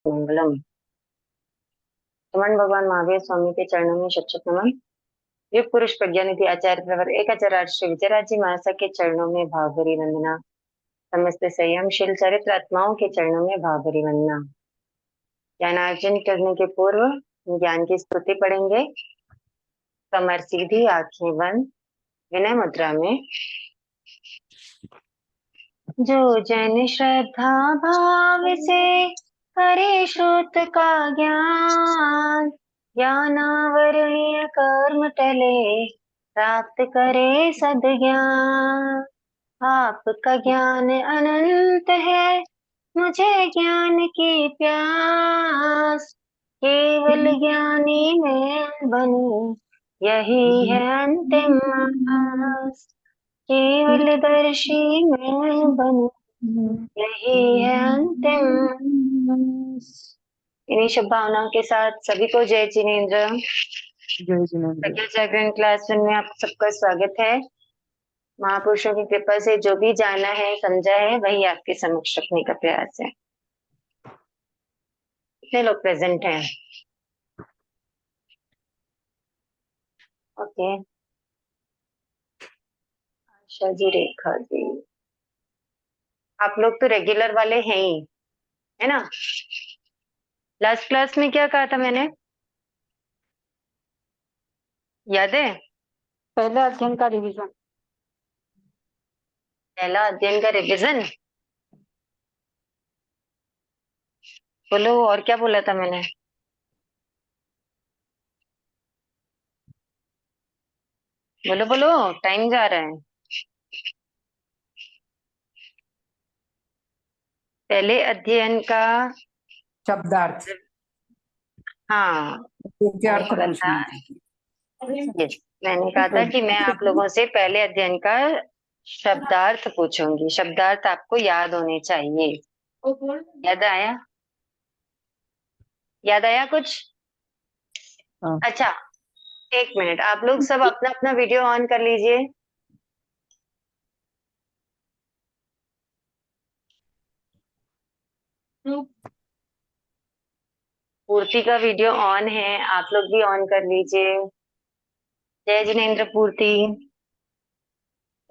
मंगलम। नमन भगवान महावीर स्वामी के चरणों में शत शत नमन। युग पुरुष प्रज्ञानिधि आचार्य प्रवर एक आचार्य श्री विजयराज महाराज के चरणों में भावभरी वंदना। समस्त संयमशील चरित्र आत्माओं के चरणों में भावभरी वंदना। ज्ञानार्जन करने के पूर्व ज्ञान की स्तुति पढ़ेंगे। कमर सीधी, आंखें बंद, विनय मुद्रा में। जो जन श्रद्धा भाव से करे श्रुत का ज्ञान, ज्ञानावरणीय कर्म टले प्राप्त करे सद्ज्ञान। आपका ज्ञान अनंत है, मुझे ज्ञान की प्यास। केवल ज्ञानी मैं बनूं, यही है अंतिम आस। केवल दर्शी मैं बनूं, यही है अंतिम आस। इन्हीं शुभ भावनाओं के साथ सभी को जय जिनेन्द्र। जय जिनेन्द्र। प्रज्ञा जागरण क्लास में आप सबका स्वागत है। महापुरुषों की कृपा से जो भी जाना है समझा है वही आपके समक्ष रखने का प्रयास है। कितने लोग प्रेजेंट हैं? ओके, आशा जी, रेखा जी, आप लोग तो रेगुलर वाले हैं ही, है ना? लास्ट क्लास में क्या कहा था मैंने, याद है? पहले अध्ययन का रिवीजन। पहला अध्ययन का रिवीजन। बोलो, और क्या बोला था मैंने? बोलो बोलो, टाइम जा रहा है। पहले अध्ययन का शब्दार्थ। हाँ, क्या मैंने कहा था, पूछना यस, मैंने कहा था कि मैं आप लोगों से पहले अध्ययन का शब्दार्थ पूछूंगी। शब्दार्थ आपको याद होने चाहिए। याद आया? याद आया कुछ? हाँ। अच्छा, एक मिनट, आप लोग सब अपना अपना वीडियो ऑन कर लीजिए। पूर्ति का वीडियो ऑन है, आप लोग भी ऑन कर लीजिए। जय जिनेन्द्र पूर्ति,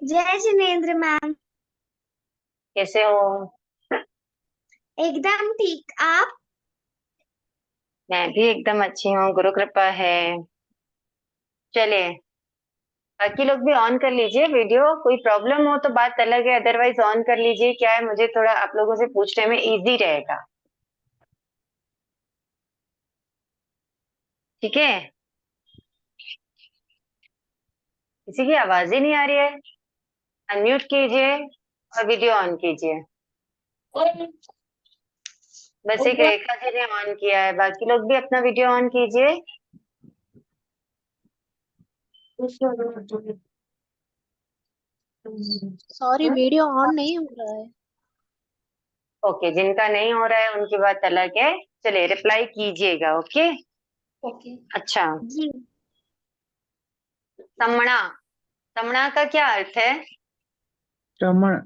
जय जिनेन्द्र मैम। कैसे हो? एकदम ठीक, आप? मैं भी एकदम अच्छी हूँ, गुरु कृपा है। चलिए, बाकी लोग भी ऑन कर लीजिए वीडियो। कोई प्रॉब्लम हो तो बात अलग है, अदरवाइज ऑन कर लीजिए। क्या है, मुझे थोड़ा आप लोगों से पूछने में इजी रहेगा। ठीक है? किसी की आवाज ही नहीं आ रही है। अनम्यूट कीजिए और वीडियो ऑन कीजिए। बस एक रेखा जी ने ऑन किया है, बाकी लोग भी अपना वीडियो ऑन कीजिए। सॉरी, वीडियो ऑन नहीं हो रहा है। ओके, जिनका नहीं हो रहा है उनकी बात अलग है। चलिए, रिप्लाई कीजिएगा। ओके, ओके अच्छा। जी। तमणा, तमणा का क्या अर्थ है? श्रमण।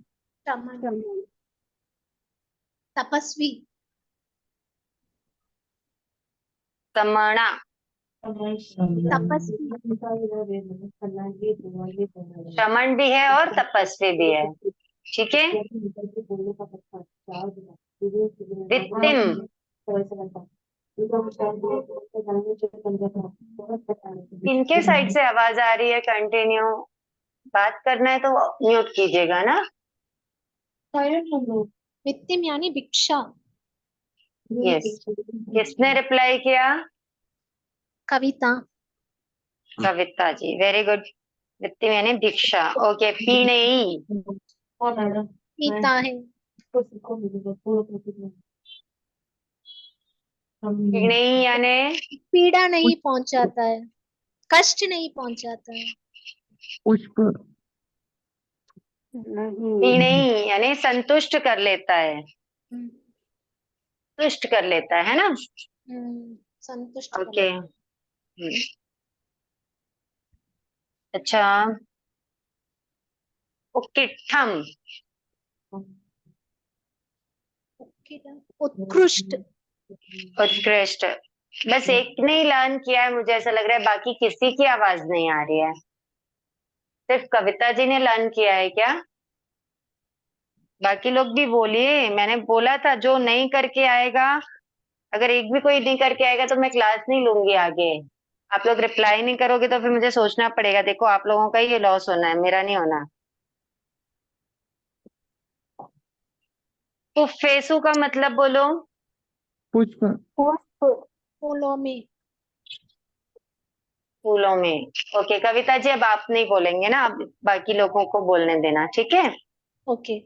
तपस्वी। तमणा, तपस्वी। श्रमण भी है और तपस्वी भी है। ठीक है। वित्तिम, किनके साइड से आवाज आ रही है? कंटिन्यू बात करना है तो म्यूट कीजिएगा ना। वित्तिम यानी भिक्षा। यस, किसने रिप्लाई किया? कविता। Kavita ji, very good. वित्तिम यानी भिक्षा। ओके, पीणेई, पीता है। पीणेई यानी पीड़ा नहीं पहुंचाता है, कष्ट नहीं पहुंचाता है। पुष्प। पीणेई यानी संतुष्ट कर लेता है, तुष्ट कर लेता है ना? संतुष्ट कर ओके, लेता अच्छा। उक्किठम, है। उत्कृष्ट। उत्कृष्ट। बस एक ने ही लर्न किया है, मुझे ऐसा लग रहा है, बाकी किसी की आवाज नहीं आ रही है। सिर्फ कविता जी ने लर्न किया है क्या? बाकी लोग भी बोलिए, मैंने बोला था जो नहीं करके आएगा, अगर एक भी कोई नहीं करके आएगा तो मैं क्लास नहीं लूंगी आगे। आप लोग रिप्लाई नहीं करोगे तो फिर मुझे सोचना पड़ेगा। देखो आप लोगों का ही ये लॉस होना है, मेरा नहीं होना। तो फेसु का मतलब बोलो। पुष्प, फूलों में। फूलों में। ओके कविता जी, अब आप नहीं बोलेंगे ना, अब बाकी लोगों को बोलने देना, ठीक है। ओके।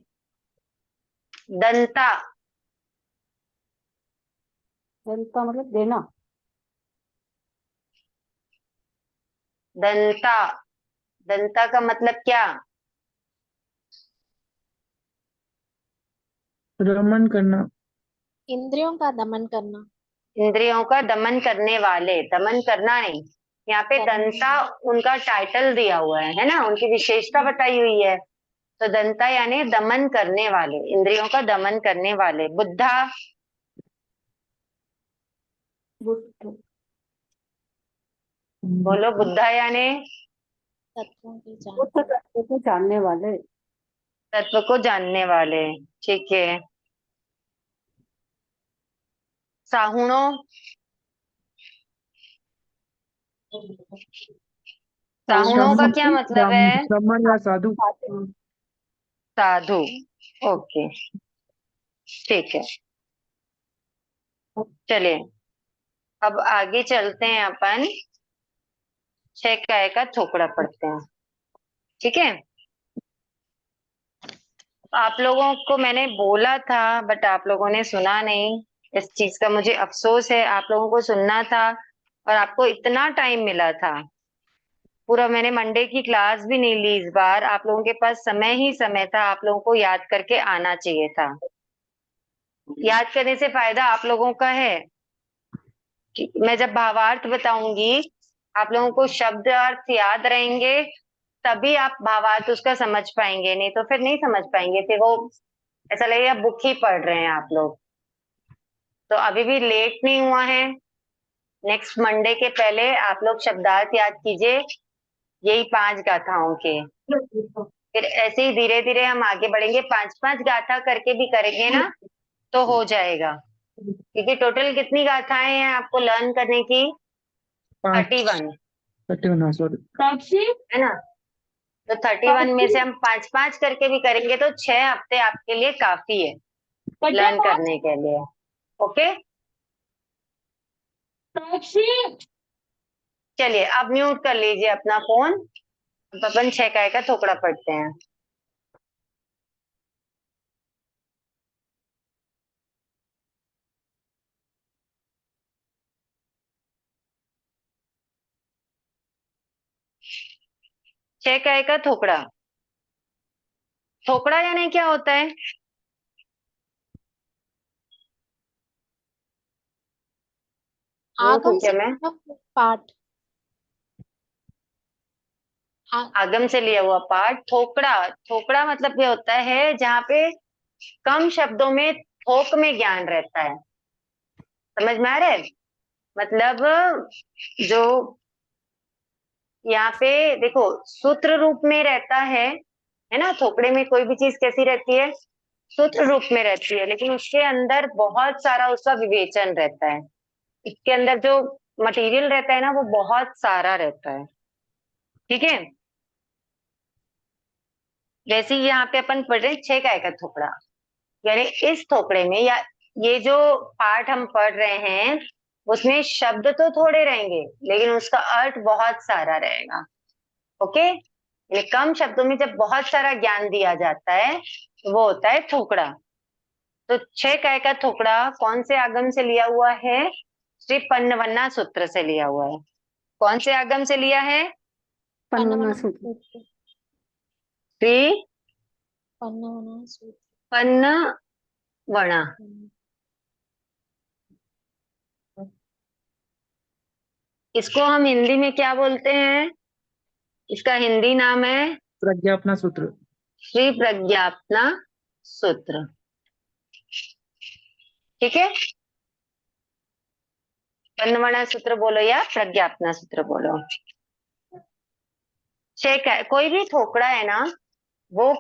दंता। दंता मतलब देना। दंता। दंता का मतलब क्या? रमन करना। इंद्रियों का दमन करना। इंद्रियों का दमन करने वाले, दमन करना नहीं। यहाँ पे दंता उनका टाइटल दिया हुआ है ना, उनकी विशेषता बताई हुई है। तो दंता यानी दमन करने वाले, इंद्रियों का दमन करने वाले। बुद्धा। बुद्ध। बोलो बुद्धा यानी तत्वों की बुद्ध जानकारी। तत्व को जानने वाले। तत्व को जानने वाले, ठीक है। साहुणो। साहुणों का ब्राह्मण, क्या मतलब है? ब्राह्मण या साधु। साधु। ओके ठीक है। चलिए अब आगे चलते हैं, अपन छह काय का थोकड़ा पढ़ते हैं, ठीक है। आप लोगों को मैंने बोला था बट आप लोगों ने सुना नहीं, इस चीज का मुझे अफसोस है। आप लोगों को सुनना था और आपको इतना टाइम मिला था, पूरा मैंने मंडे की क्लास भी नहीं ली इस बार। आप लोगों के पास समय ही समय था, आप लोगों को याद करके आना चाहिए था। याद करने से फायदा आप लोगों का है कि मैं जब भावार्थ बताऊंगी, आप लोगों को शब्द अर्थ याद रहेंगे, तभी आप भावार्थ उसका समझ पाएंगे, नहीं तो फिर नहीं समझ पाएंगे। फिर वो ऐसा लगेगा बुक ही पढ़ रहे हैं आप लोग। तो अभी भी लेट नहीं हुआ है, नेक्स्ट मंडे के पहले आप लोग शब्दार्थ याद कीजिए, यही 5 गाथाओं के। फिर ऐसे ही धीरे धीरे हम आगे बढ़ेंगे, 5-5 गाथा करके भी करेंगे ना तो हो जाएगा। क्योंकि टोटल कितनी गाथाएं हैं आपको लर्न करने की? 31, 31, सॉरी। है ना। तो 31 में से हम 5-5 करके भी करेंगे तो 6 हफ्ते आपके लिए काफी है लर्न करने के लिए। ओके चलिए अब म्यूट कर लीजिए अपना फोन, अब अपन 6 काय का थोकड़ा पढ़ते हैं। छह काय का थोकड़ा। थोकड़ा यानी क्या होता है? म्यूट हूँ आगम क्या से मैं? पाठ। आगम से लिया हुआ पाठ। थोकड़ा, थोकड़ा मतलब ये होता है जहाँ पे कम शब्दों में थोक में ज्ञान रहता है। समझ में आ रहा है? मतलब जो यहाँ पे देखो सूत्र रूप में रहता है ना, थोकड़े में कोई भी चीज कैसी रहती है? सूत्र रूप में रहती है, लेकिन उसके अंदर बहुत सारा उसका विवेचन रहता है। इसके अंदर जो मटेरियल रहता है ना वो बहुत सारा रहता है, ठीक है। जैसे ही यहाँ पे अपन पढ़ रहे हैं 6 काय का थोकड़ा, यानी इस थोकड़े में या ये जो पाठ हम पढ़ रहे हैं उसमें शब्द तो थोड़े रहेंगे लेकिन उसका अर्थ बहुत सारा रहेगा। ओके, यानी कम शब्दों में जब बहुत सारा ज्ञान दिया जाता है तो वो होता है थोकड़ा। तो 6 काय का थोकड़ा कौन से आगम से लिया हुआ है? श्री पन्नवन्ना सूत्र से लिया हुआ है। कौन से आगम से लिया है? पन्ना सूत्र। श्री पन्नवना सूत्र। पन्नवणा। इसको हम हिंदी में क्या बोलते हैं? इसका हिंदी नाम है प्रज्ञापना सूत्र। श्री प्रज्ञापना सूत्र, ठीक है। पन्नवना सूत्र बोलो या प्रज्ञापना सूत्र बोलो। कोई भी थोकड़ा है ना, वो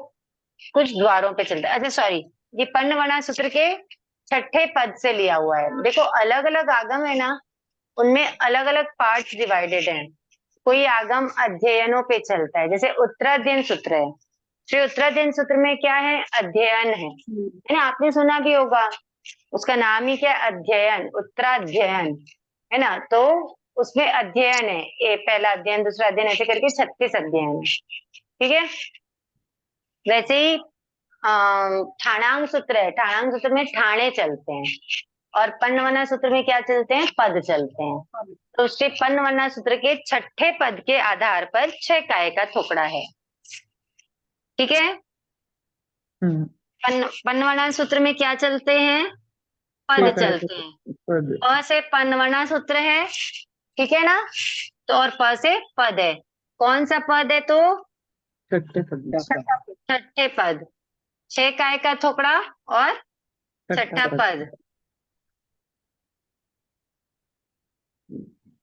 कुछ द्वारों पे चलता है। अच्छा सॉरी, ये पन्नवना सूत्र के छठे पद से लिया हुआ है। देखो अलग अलग आगम है ना, उनमें अलग अलग पार्ट्स डिवाइडेड हैं। कोई आगम अध्ययनों पे चलता है, जैसे उत्तराध्ययन सूत्र है। श्री उत्तराध्ययन सूत्र में क्या है? अध्ययन है ना, आपने सुना भी होगा। उसका नाम ही क्या है? अध्ययन, उत्तराध्ययन, है ना। तो उसमें अध्ययन है, पहला अध्ययन, दूसरा अध्ययन, ऐसे करके 36 अध्ययन है। ठीक है। वैसे ही ठाणांग सूत्र है, ठाणांग सूत्र में ठाणे चलते हैं, और पन्नवना सूत्र में क्या चलते हैं? पद चलते हैं। तो उसके पन्नवना सूत्र के छठे पद के आधार पर 6 काय का थोकड़ा है। ठीक है। पन्नवना सूत्र में क्या चलते हैं? पद चलते हैं। पद। प से पन्नवना सूत्र है, ठीक है ना। तो और प से पद है। कौन सा पद है? तो छठे पद। छठे पद, 6 काय का थोकड़ा और छठा पद।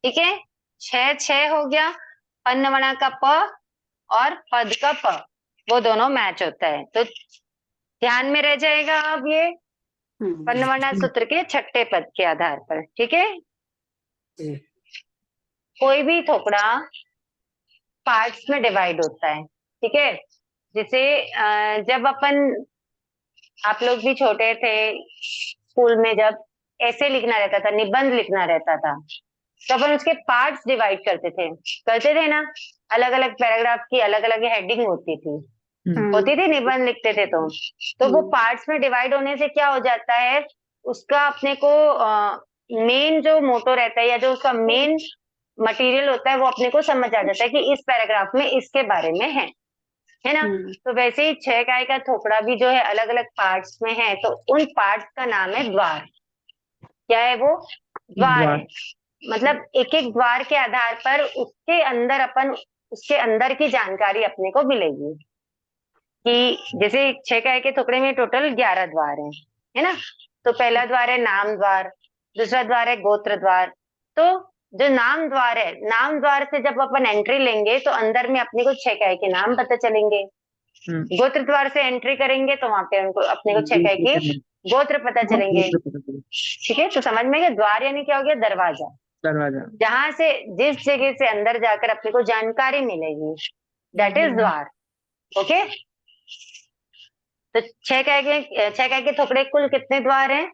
ठीक है, 6 हो गया। पन्नवना का प और पद का प, वो दोनों मैच होता है। तो ध्यान में रह जाएगा अब ये पन्नवना सूत्र के छठे पद के आधार पर। ठीक है। कोई भी थोकड़ा पार्ट्स में डिवाइड होता है। ठीक है। जैसे जब आप लोग भी छोटे थे, स्कूल में जब ऐसे लिखना रहता था, निबंध लिखना रहता था, तो अपन उसके पार्ट्स डिवाइड करते थे ना। अलग अलग पैराग्राफ की अलग अलग हेडिंग होती थी निबंध लिखते थे। तो वो पार्ट्स में डिवाइड होने से क्या हो जाता है, उसका अपने को मेन जो मोटो रहता है, या जो उसका मेन मटेरियल होता है, वो अपने को समझ आ जाता है कि इस पैराग्राफ में इसके बारे में है ना। तो वैसे ही 6 काय का थोकड़ा भी जो है अलग अलग पार्ट्स में है, तो उन पार्ट्स का नाम है द्वार। क्या है वो? द्वार है। मतलब एक एक द्वार के आधार पर उसके अंदर की जानकारी अपने को मिलेगी। कि जैसे 6 काय के थोकड़े में टोटल 11 द्वार है ना। तो पहला द्वार है नाम द्वार, दूसरा द्वार है गोत्र द्वार। तो जो नाम द्वार है, नाम द्वार से जब अपन एंट्री लेंगे तो अंदर में अपने को 6 काय के नाम पता चलेंगे। गोत्र द्वार से एंट्री करेंगे तो वहां पे अपने को 6 काय के गोत्र पता चलेंगे। ठीक है। तो समझ में गया, द्वार यानी क्या हो गया? दरवाजा। जहां से, जिस जगह से अंदर जाकर अपने को जानकारी मिलेगी, दैट इज द्वार। ओके। तो 6 काय के थोकड़े कुल कितने द्वार हैं?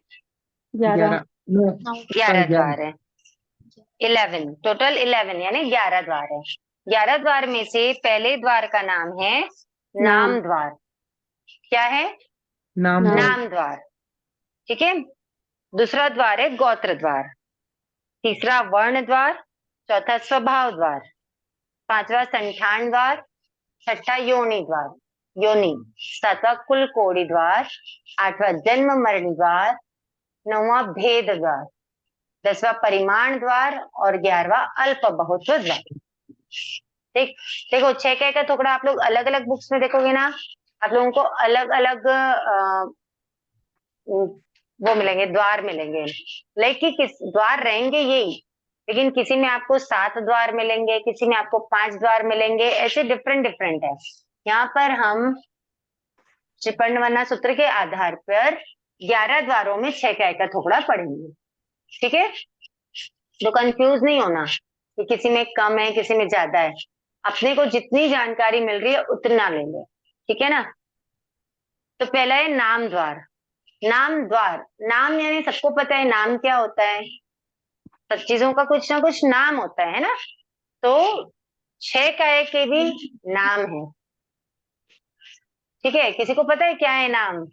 11 द्वार है। 11 टोटल, 11 यानी 11 द्वार है। 11 द्वार में से पहले द्वार का नाम है नाम द्वार। क्या है? नाम द्वार। ठीक है। दूसरा द्वार है गोत्र द्वार, तीसरा वर्ण द्वार, चौथा स्वभाव द्वार, पांचवा संठान द्वार, छठा योनि द्वार, सातवां कुल कोड़ी द्वार, आठवां जन्म मरण द्वार, नौवां भेद द्वार, 10वां परिमाण द्वार और 11वां अल्प बहुत्व द्वार। देखो 6 काय का थोकड़ा आप लोग अलग अलग बुक्स में देखोगे ना, आप लोगों को अलग अलग वो मिलेंगे, द्वार मिलेंगे। लेकिन किस द्वार रहेंगे यही, लेकिन किसी में आपको 7 द्वार मिलेंगे, किसी में आपको 5 द्वार मिलेंगे, ऐसे डिफरेंट है। यहाँ पर हम पन्नवना सूत्र के आधार पर 11 द्वारों में 6 काय का थोकड़ा पढ़ेंगे। ठीक है। तो कंफ्यूज नहीं होना कि किसी में कम है किसी में ज्यादा है। अपने को जितनी जानकारी मिल रही है उतना ले लो। ठीक है ना। तो पहला है नाम द्वार। नाम यानी सबको पता है नाम क्या होता है, सब चीजों का कुछ ना कुछ नाम होता है ना। तो 6 काय के भी नाम है। ठीक है। किसी को पता है क्या है नाम?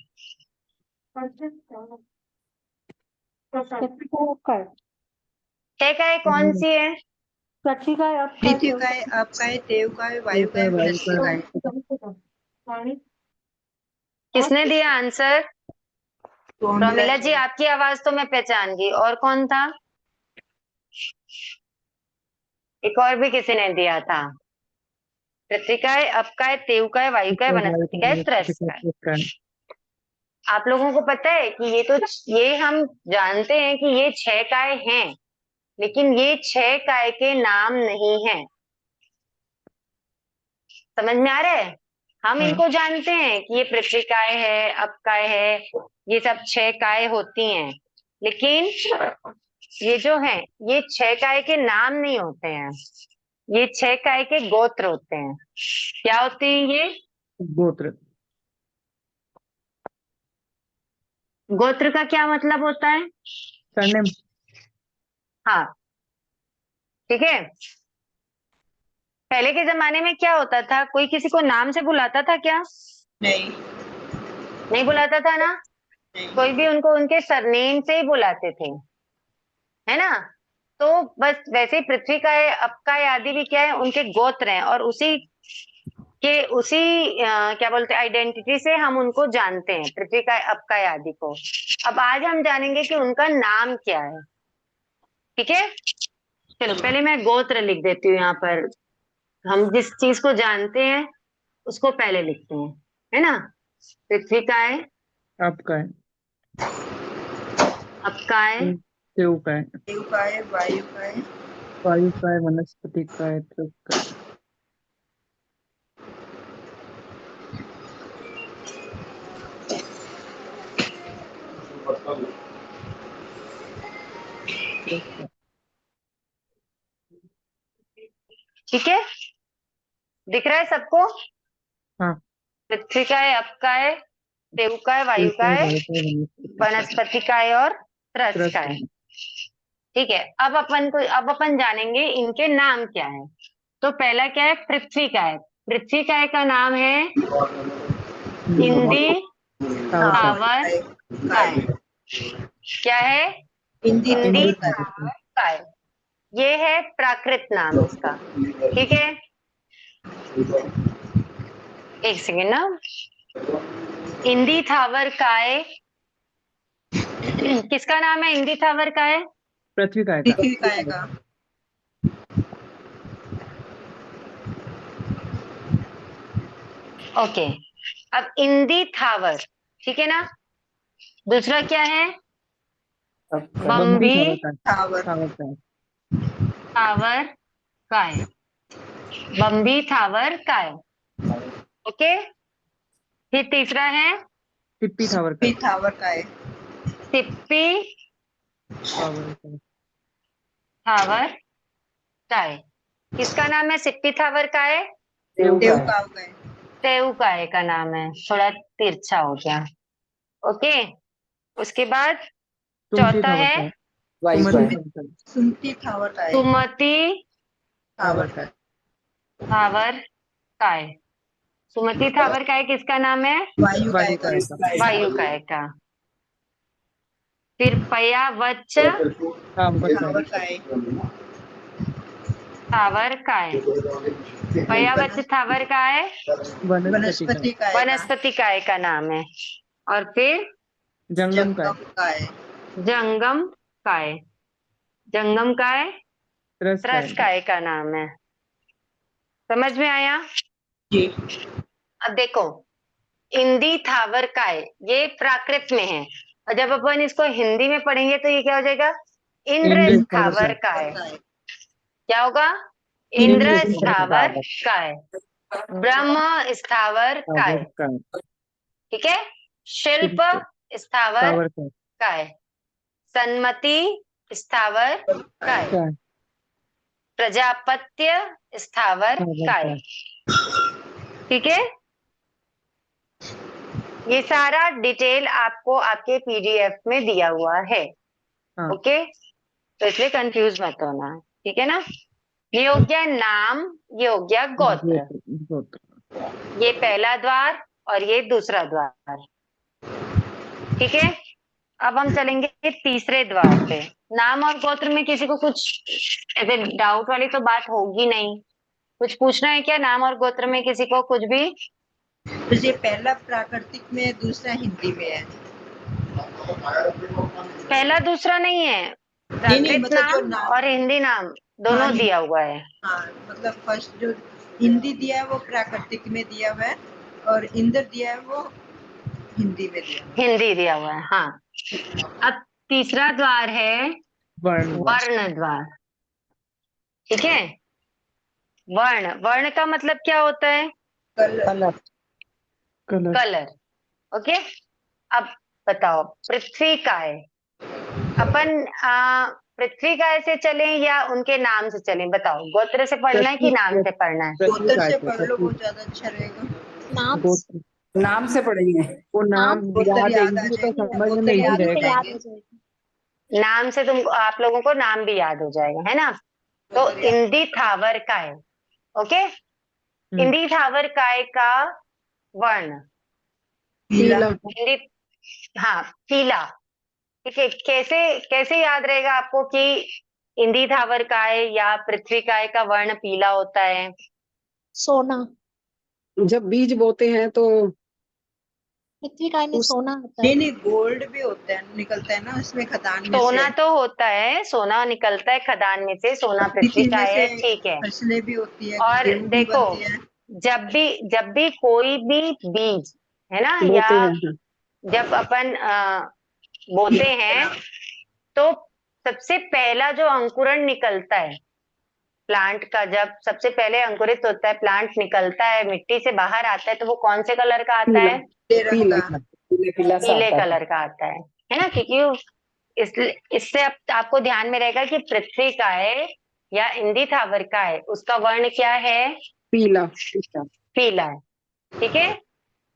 6 काय कौन सी है? मृत्यु का है, आपका है, देव का है, वायु का है, वनस्पति का है। किसने दिया आंसर? प्रमिला प्रमिला जी, आपकी आवाज तो मैं पहचान गई। और कौन था? एक और भी किसी ने दिया था। पृथ्वी का है, अप का है, तेव का है, वायु का है, वनस्पति का है, त्रस का है। आप लोगों को पता है कि ये हम जानते हैं कि ये 6 काय हैं, लेकिन ये 6 काय के नाम नहीं है। समझ में आ रहा है? हम हाँ। इनको जानते हैं कि ये पृथ्वी काय है, अप काय है, ये सब 6 काय होती हैं, लेकिन ये जो है ये 6 काय के नाम नहीं होते हैं, ये 6 काय के गोत्र होते हैं। क्या होते हैं ये? गोत्र। गोत्र का क्या मतलब होता है? सरनेम। हाँ, ठीक है। पहले के जमाने में क्या होता था, कोई किसी को नाम से बुलाता था क्या? नहीं नहीं बुलाता था ना। नहीं कोई भी उनको उनके सरनेम से ही बुलाते थे, है ना। तो बस वैसे ही पृथ्वी का है, अप का है, आदि भी क्या है, उनके गोत्र हैं, और उसी के उसी क्या बोलते हैं आइडेंटिटी से हम उनको जानते हैं, पृथ्वी का है, अप का है, आदि को। अब आज हम जानेंगे कि उनका नाम क्या है। ठीक है, चलो पहले मैं गोत्र लिख देती हूँ यहाँ पर। हम जिस चीज को जानते हैं उसको पहले लिखते हैं, है ना। पृथ्वी का है, आपका है। अप का है, देव का है। देव का है, वायु का है, वायु का है, वनस्पति का है, तृप का है। ठीक है, दिख रहा है सबको? हाँ। पृथ्वी का है, अप का है, देव का है, वायु का है, वनस्पति का है और त्रस का है। ठीक है, अब अपन जानेंगे इनके नाम क्या है। तो पहला क्या है, पृथ्वी का है। पृथ्वी काय का नाम है इंदी थावर काय। क्या है? हिंदी इंदी का है। थावर काय, ये है प्राकृत नाम इसका। ठीक है, एक सेकेंड ना। इंदी थावर काय किसका नाम है? इंदी थावर काय पृथ्वी का है। पृथ्वी का है का। ओके। अब इंदी थावर, ठीक है ना। दूसरा क्या है? बम्बी टावर थावर काय, बम्बी थावर काय। ओके, फिर तीसरा है टिप्पी थावर का है। टावर का है। सिप्पी थावर का है। थावर काय। किसका नाम है सिप्पी थावर काय? देव देव का है। का है। तेऊ काय का नाम है, थोड़ा तिरछा हो गया। ओके, उसके बाद सुमति चौथा थावर है का है। सुमति थावर का है। सुमति थावर का है। सुमति थावर का है। थावर काय। सुमति थावर काय किसका नाम है? वायु का वायु का है। वायु काय का। फिर पयावच थावर का थावर है। का है। थावर काय, पयावच थावर काय वनस्पति का है। वनस्पति का है। वनस्पति काय का नाम है। और फिर जंगम का है। जंगम का है। जंगम काय, जंगम काय त्रस का त्रस है। काय का नाम है। समझ में आया? जी अब देखो, इंदी थावर काय ये प्राकृत में है, और जब अपन इसको हिंदी में पढ़ेंगे तो ये क्या हो जाएगा? इंद्र इंद्र स्थावर स्थावर काय। का है। क्या होगा? इंद्र इंद्र स्थावर स्थावर काय, ब्रह्म स्थावर काय। का है। ठीक है, शिल्प स्थावर थावर का है। काय, सन्मति स्थावर काय, का है। प्रजापत्य स्थावर थावर काय। का है। ठीक है, ये सारा डिटेल आपको आपके पीडीएफ में दिया हुआ है। हाँ। ओके, तो इसलिए कंफ्यूज मत होना। ठीक है ना। ये हो गया नाम, ये हो गया गोत्र, गोत्र। ये पहला द्वार और ये दूसरा द्वार। ठीक है, अब हम चलेंगे तीसरे द्वार पे। नाम और गोत्र में किसी को कुछ ऐसे डाउट वाली तो बात होगी नहीं। कुछ पूछना है क्या नाम और गोत्र में किसी को कुछ भी? तो ये पहला प्राकृतिक में, दूसरा हिंदी में है। पहला दूसरा नहीं है, प्राकृत मतलब जो नाम नाम और हिंदी नाम दोनों हाँ, दिया हुआ है। हाँ मतलब फर्स्ट जो हिंदी दिया है वो प्राकृतिक में दिया हुआ है, और इंद्र दिया है वो हिंदी में दिया हुआ है। हिंदी दिया हुआ है, हाँ। अब तीसरा द्वार है वर्ण वर्ण द्वार। ठीक है, वर्ण, वर्ण का मतलब क्या होता है? कलर। Colour colour. ओके, अब बताओ पृथ्वी काय, अपन पृथ्वी काय से चलें या उनके नाम से चलें? बताओ, गोत्र से पढ़ना है कि नाम से पढ़ना है? गोत्र से पढ़ लो, वो ज्यादा अच्छा रहेगा। नाम गोत्र, नाम से पढ़ेंगे। वो नाम गोत्र याद याद आ है तो जाएगा, समझने गोत्र में इजी याद नाम हो से रहेगा। याद जाएंगे। हो जाएगा। नाम से तुम, आप लोगों को नाम भी याद हो जाएगा, है ना? तो गोत्र याद। इंदी थावर काय। ओके, इंदी थावर काय का वर्ण पीला। इंदी, हाँ पीला। ठीक है, कैसे कैसे याद रहेगा आपको कि इंदी थावर काय या पृथ्वी काय का वर्ण पीला होता है? सोना, जब बीज बोते हैं तो पृथ्वी काय में उस सोना होता नहीं है। नहीं, गोल्ड भी होता है, निकलता है ना उसमें खदान में सोना से। तो होता है, सोना निकलता है खदान में से, सोना पृथ्वी का में से है, ठीक है। फसलें भी होती है, और गेहूं भी देखो, बनती है। जब भी कोई भी बीज, है ना, या बोते हैं। जब अपन बोते हैं तो सबसे पहला जो अंकुरण निकलता है प्लांट का, जब सबसे पहले अंकुरित होता है, प्लांट निकलता है, मिट्टी से बाहर आता है, तो वो कौन से कलर का आता पीला है? पीला तिरंगा। पीले पीला सा पीले आता है। कलर का आता है ना? क्योंकि इससे आपको ध्यान में रहेगा कि पृथ्वी का है या इंदी थावर का है, उसका वर्ण क्या है? पीला पीला है। ठीक है,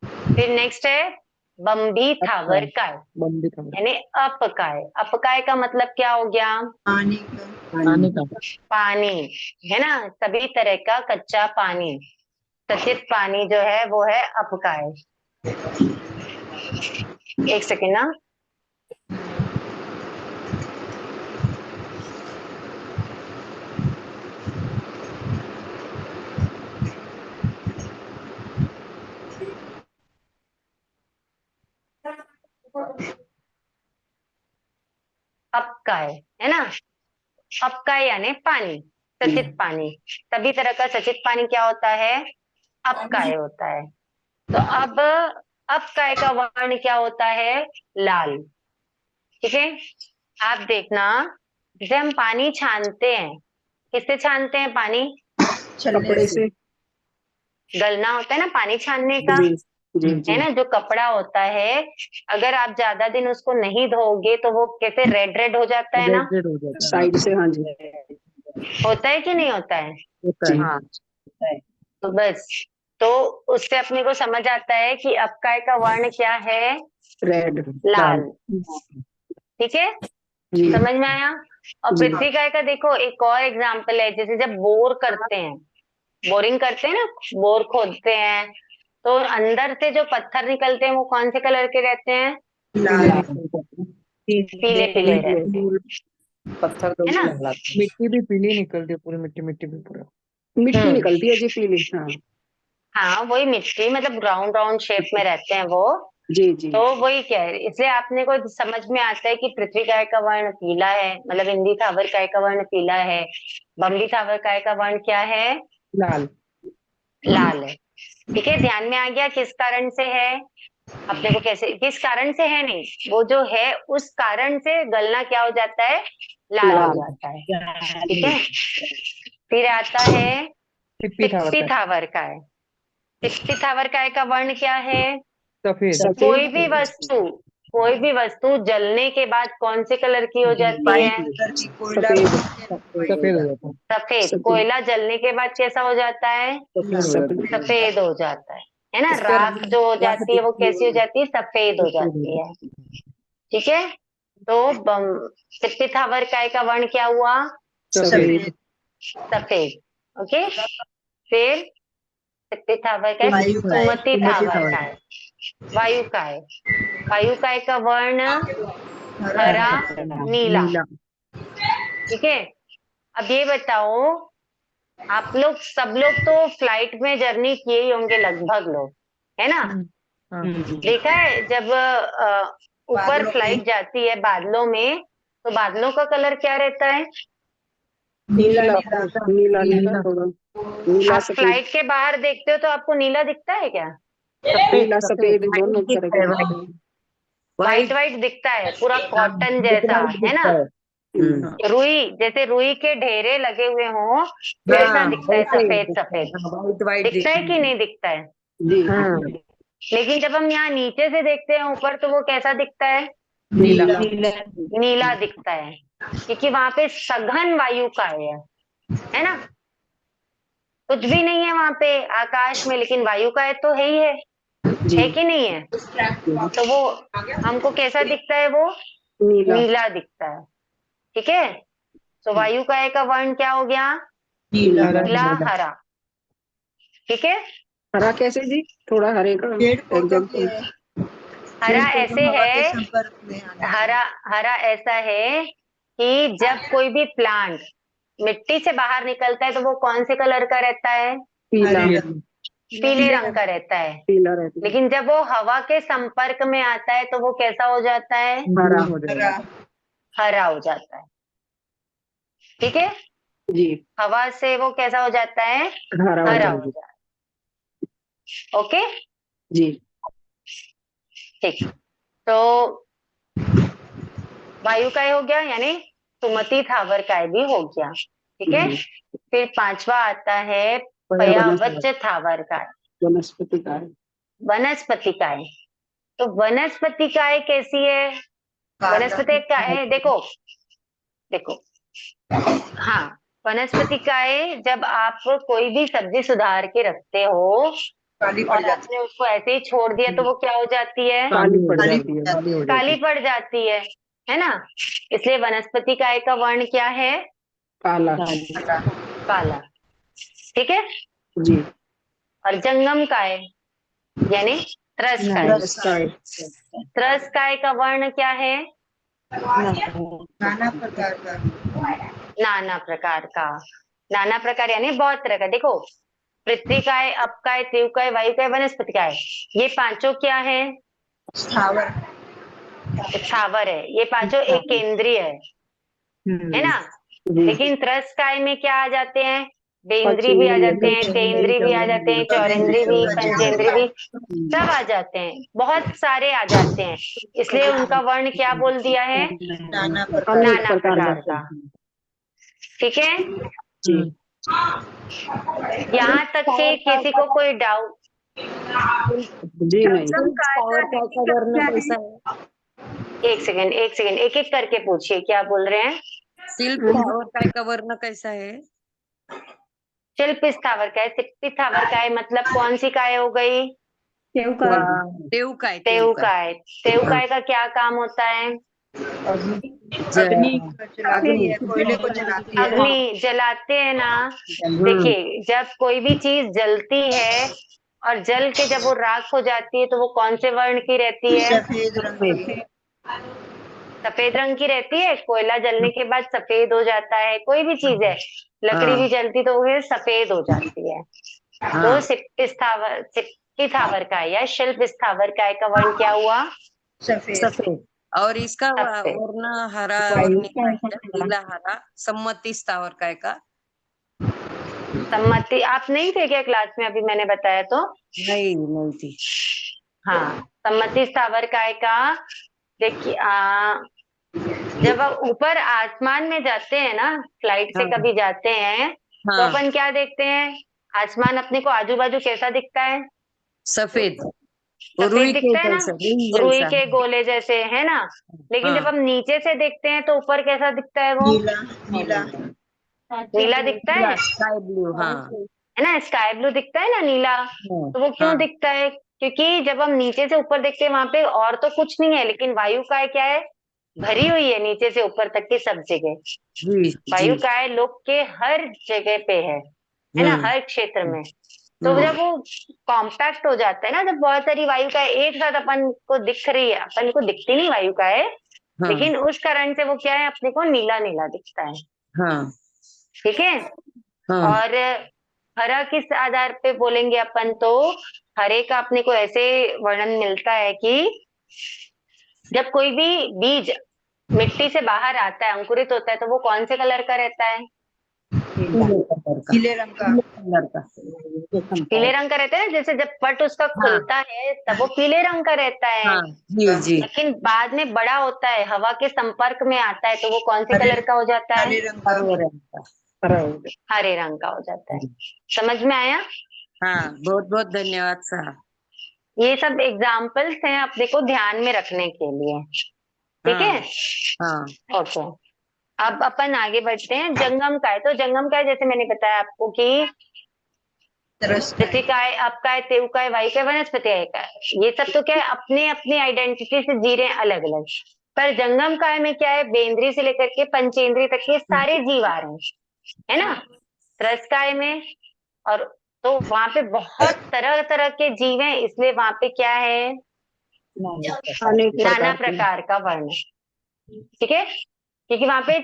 फिर नेक्स्ट है बम्बी थावर का है, बम्बी का यानी अपकाय। अपकाय का मतलब क्या हो गया? पानी का। पानी का। पानी, है ना? सभी तरह का कच्चा पानी, सचित पानी जो है वो है अपकाय। एक सेकेंड ना, अपकाय, है ना? अपकाय यानी पानी, सचित पानी। सभी तरह का सचित पानी क्या होता है? अपकाय होता है। तो अब अपकाय का वर्ण क्या होता है? लाल। ठीक है, आप देखना, जब हम पानी छानते हैं, किससे छानते हैं पानी? छलने कपड़े से। से। गलना होता है ना पानी छानने का, जी जी है जी। ना? जो कपड़ा होता है, अगर आप ज्यादा दिन उसको नहीं धोगे तो वो कैसे रेड रेड हो जाता है ना? रेड हो जाता है। साइड से, हाँ जी। होता है कि नहीं होता है? होता है। हाँ, तो बस, तो उससे अपने को समझ आता है कि अपकाय का वर्ण क्या है? रेड लाल। ठीक है, जी समझ में आया? और जी। पृथ्वी काय का देखो एक और एग्जाम्पल है, जैसे जब बोर करते हैं, बोरिंग करते हैं ना, बोर खोदते हैं, तो अंदर से जो पत्थर निकलते हैं वो कौन से कलर के रहते हैं? लाल। पीले पीले रहते हैं, पत्थर तो है ना? मिट्टी भी पीली निकलती है, पूरी मिट्टी मिट्टी भी पूरा। मिट्टी निकलती है जी पीली। हाँ हाँ, वही मिट्टी, मतलब राउंड राउंड शेप में रहते हैं वो। जी जी। तो वही क्या है, इसलिए आपने को समझ में आता है कि पृथ्वी काय का वर्ण पीला है, मतलब इंदी थावर काय का वर्ण पीला है, बम्बी थावर काय का वर्ण क्या है? लाल। लाल है। ठीक है, ध्यान में आ गया किस कारण से है? अपने को कैसे, किस कारण से है नहीं, वो जो है उस कारण से गलना क्या हो जाता है? लाल हो लाल। जाता है। ठीक है, फिर आता है टिप्पी था टिप्पी थावर काय। टिप्पी थावर काय का वर्ण क्या है? सफेद। कोई भी वस्तु जलने के बाद कौन से कलर की हो जाती है? वाइट कलर की। कोयला सफेद सफेद हो जाता है। सफेद। सफेद कोयला जलने के बाद कैसा हो जाता है? सफेद हो जाता है। सफेद हो जाता है ना? राख जो हो जाती है वो कैसी हो जाती है? सफेद हो जाती है। ठीक है, तो टिप्पी थावर काय का वर्ण क्या हुआ? सफेद। सफेद। ओके, फिर टिप्पी थावर का वायु काय। सुमति थावर काय। वायु काय, वायु काय का वर्ण हरा नीला। ठीक है, अब ये बताओ, आप लोग सब लोग तो फ्लाइट में जर्नी किए ही होंगे लगभग लोग, है ना? हाँ। देखा है जब ऊपर बादलों फ्लाइट जाती है बादलों में, तो बादलों का कलर क्या रहता है? नीला नीला नीला। नीला नीला थोड़ा नीला आप सफेद। फ्लाइट के बाहर देखते हो तो आपको नीला दिखता है क्या? नीला सफेद दोनों तरह के दिखते हैं। व्हाइट व्हाइट दिखता है, पूरा कॉटन जैसा, है ना? रुई, जैसे रुई के ढेरे लगे हुए हों वैसा दिखता है, सफेद सफेद व्हाइट व्हाइट दिखता है कि नहीं दिखता है? जी लेकिन जब हम यहाँ नीचे से देखते हैं ऊपर तो वो कैसा दिखता है? नीला नीला दिखता है, क्योंकि वहां पे सघन वायु का है ना? कुछ भी नहीं है वहां पे आकाश में, लेकिन वायु का तो है ही है कि नहीं है? तो वो हमको कैसा दिखता है? वो नीला नीला दिखता है। ठीक है, तो वायु का वर्ण क्या हो गया? नीला नीला हरा। ठीक है, हरा कैसे जी? थोड़ा हरे का पेड़ पौधों के एग्जाम्पल। हरा पेड़ ऐसे पौधों हवा के है, संपर्क में आने से। हरा ऐसा है कि जब कोई भी प्लांट मिट्टी से बाहर निकलता है तो वो कौन से कलर का रहता है? पीला हरे पीले रंग का रहता है। पीला रहता है, लेकिन जब वो हवा के संपर्क में आता है तो वो कैसा हो जाता है? हरा हो हरा जाएगा। हरा हो जाता है। ठीक है, जी हवा से वो कैसा हो जाता है? हरा हो हरा हो जाएगा। जाता है। ओके, जी ठीक। तो वायु काय हो गया, यानी सुमति थावर काय भी हो गया। ठीक है, फिर पांचवा आता है पयावच थावर काय, वनस्पति का है। वनस्पति काय। तो वनस्पति काय कैसी है? वनस्पति काय देखो देखो, हाँ, वनस्पति काय जब आप कोई भी सब्जी सुधार के रखते हो काली पड़ और जाती आपने उसको ऐसे ही छोड़ दिया तो वो क्या हो जाती है? काली पड़ काली जाती है, जाती है। काली पड़ जाती है ना? इसलिए वनस्पति काय का वर्ण क्या है? काला काला। ठीक है, जी और जंगम काय यानी त्रस काय, रस का त्रस काय का वर्ण क्या है? नाना प्रकार का नाना प्रकार का। नाना प्रकार यानी बहुत तरह का। देखो, पृथ्वी काय, अप काय, त्रिव काय, वायु काय, वनस्पति काय, ये पांचों क्या है? स्थावर स्थावर है। ये पांचों एक केंद्रीय है ना? जी लेकिन त्रस काय में क्या आ जाते हैं? बेंद्री भी आ जाते हैं, तेंद्री भी आ जाते हैं, चौरेंद्री भी, पंचेंद्री भी, सब आ जाते हैं, बहुत सारे आ जाते हैं। इसलिए उनका वर्ण क्या बोल दिया है? नाना प्रकार अनेक नाना प्रकार का। ठीक है, जी यहाँ तक के किसी को कोई डाउट? जी नहीं एक सेकेंड, एक एक करके पूछिए, क्या बोल रहे हैं? शिल्प और काय का वर्ण कैसा है? शिल्प स्थावर काय, शिल्पी स्थावर काय मतलब कौन सी काय हो गई? टेऊ काय तेव काय। तेव काय का क्या काम होता है? अग्नि जलाती है, कोयले को जलाती है। अग्नि जलाते हैं ना। देखिए, जब कोई भी चीज जलती है और जल के जब वो राख हो जाती है तो वो कौन से वर्ण की रहती है? सफेद रंग की सफेद रंग की रहती है। कोयला जलने के बाद सफेद हो जाता है। कोई भी चीज है, लकड़ी भी जलती तो वो सफेद हो जाती है। तो सिप्पी स्थावर काय या शिल्प स्थावर काय का वर्ण क्या हुआ? सफेद और इसका सफेद। वर्ण हरा और नीला हरा सम्मति स्थावर काय का? सम्मति आप नहीं थे क्या क्लास में? अभी मैंने बताया तो। नहीं थी। हाँ, सम्मति स्थावर काय का देखिए, जब आप ऊपर आसमान में जाते हैं ना, फ्लाइट से कभी जाते हैं तो अपन क्या देखते हैं? आसमान अपने को आजू बाजू कैसा दिखता है? सफेद सफेद दिखता है ना, रुई जैसा। के गोले जैसे, है ना? लेकिन जब हम नीचे से देखते हैं तो ऊपर कैसा दिखता है? वो नीला नीला नीला दिखता है, स्काई ब्लू। हाँ है ना? स्काई ब्लू दिखता है ना नीला। तो वो क्यों दिखता है? क्योंकि जब हम नीचे से ऊपर देखते हैं वहां पे और तो कुछ नहीं है, लेकिन वायु काय क्या है? भरी हुई है नीचे से ऊपर तक की सब जगह। वायु काय लोक के हर जगह पे है ना? हर क्षेत्र में। तो जब वो कॉम्पैक्ट हो जाता है ना, जब बहुत सारी वायु का एक साथ अपन को दिख रही है, अपन को दिखती नहीं वायु का है, लेकिन उस कारण से वो क्या है? अपने को नीला नीला दिखता है। ठीक है, और हरा किस आधार पे बोलेंगे अपन? तो हरे का अपने को ऐसे वर्णन मिलता है कि जब कोई भी बीज मिट्टी से बाहर आता है, अंकुरित होता है, तो वो कौन से कलर का रहता है? पीले रंग का पीले रंग का रहता है ना, जैसे जब पट उसका खुलता है तब वो पीले रंग का रहता है। हाँ जी जी। लेकिन बाद में बड़ा होता है, हवा के संपर्क में आता है तो वो कौन से हरे- कलर का हो जाता हरे है? रंग का। हरे रंग का। हरे रंग का हो जाता है। समझ में आया? हाँ, बहुत बहुत धन्यवाद साहब। ये सब एग्जाम्पल्स हैं अपने को ध्यान में रखने के लिए, ठीक है? हाँ ओके, अब अपन आगे बढ़ते हैं। जंगम काय, तो जंगम काय जैसे मैंने बताया आपको कि तरस का पृथ्वी काय, आपका तेव काय, वायु काय, वनस्पति काय, ये सब तो क्या है, अपने अपने आइडेंटिटी से जी रहे हैं अलग अलग। पर जंगम काय में क्या है, बेंद्री से लेकर के पंचेंद्री तक के सारे जीव आ रहे हैं, है ना? त्रस काय में, और तो वहां पे बहुत तरह तरह के जीव हैं, इसलिए वहां पे क्या है, नाना प्रकार का वर्ण, ठीक है? क्योंकि वहां पे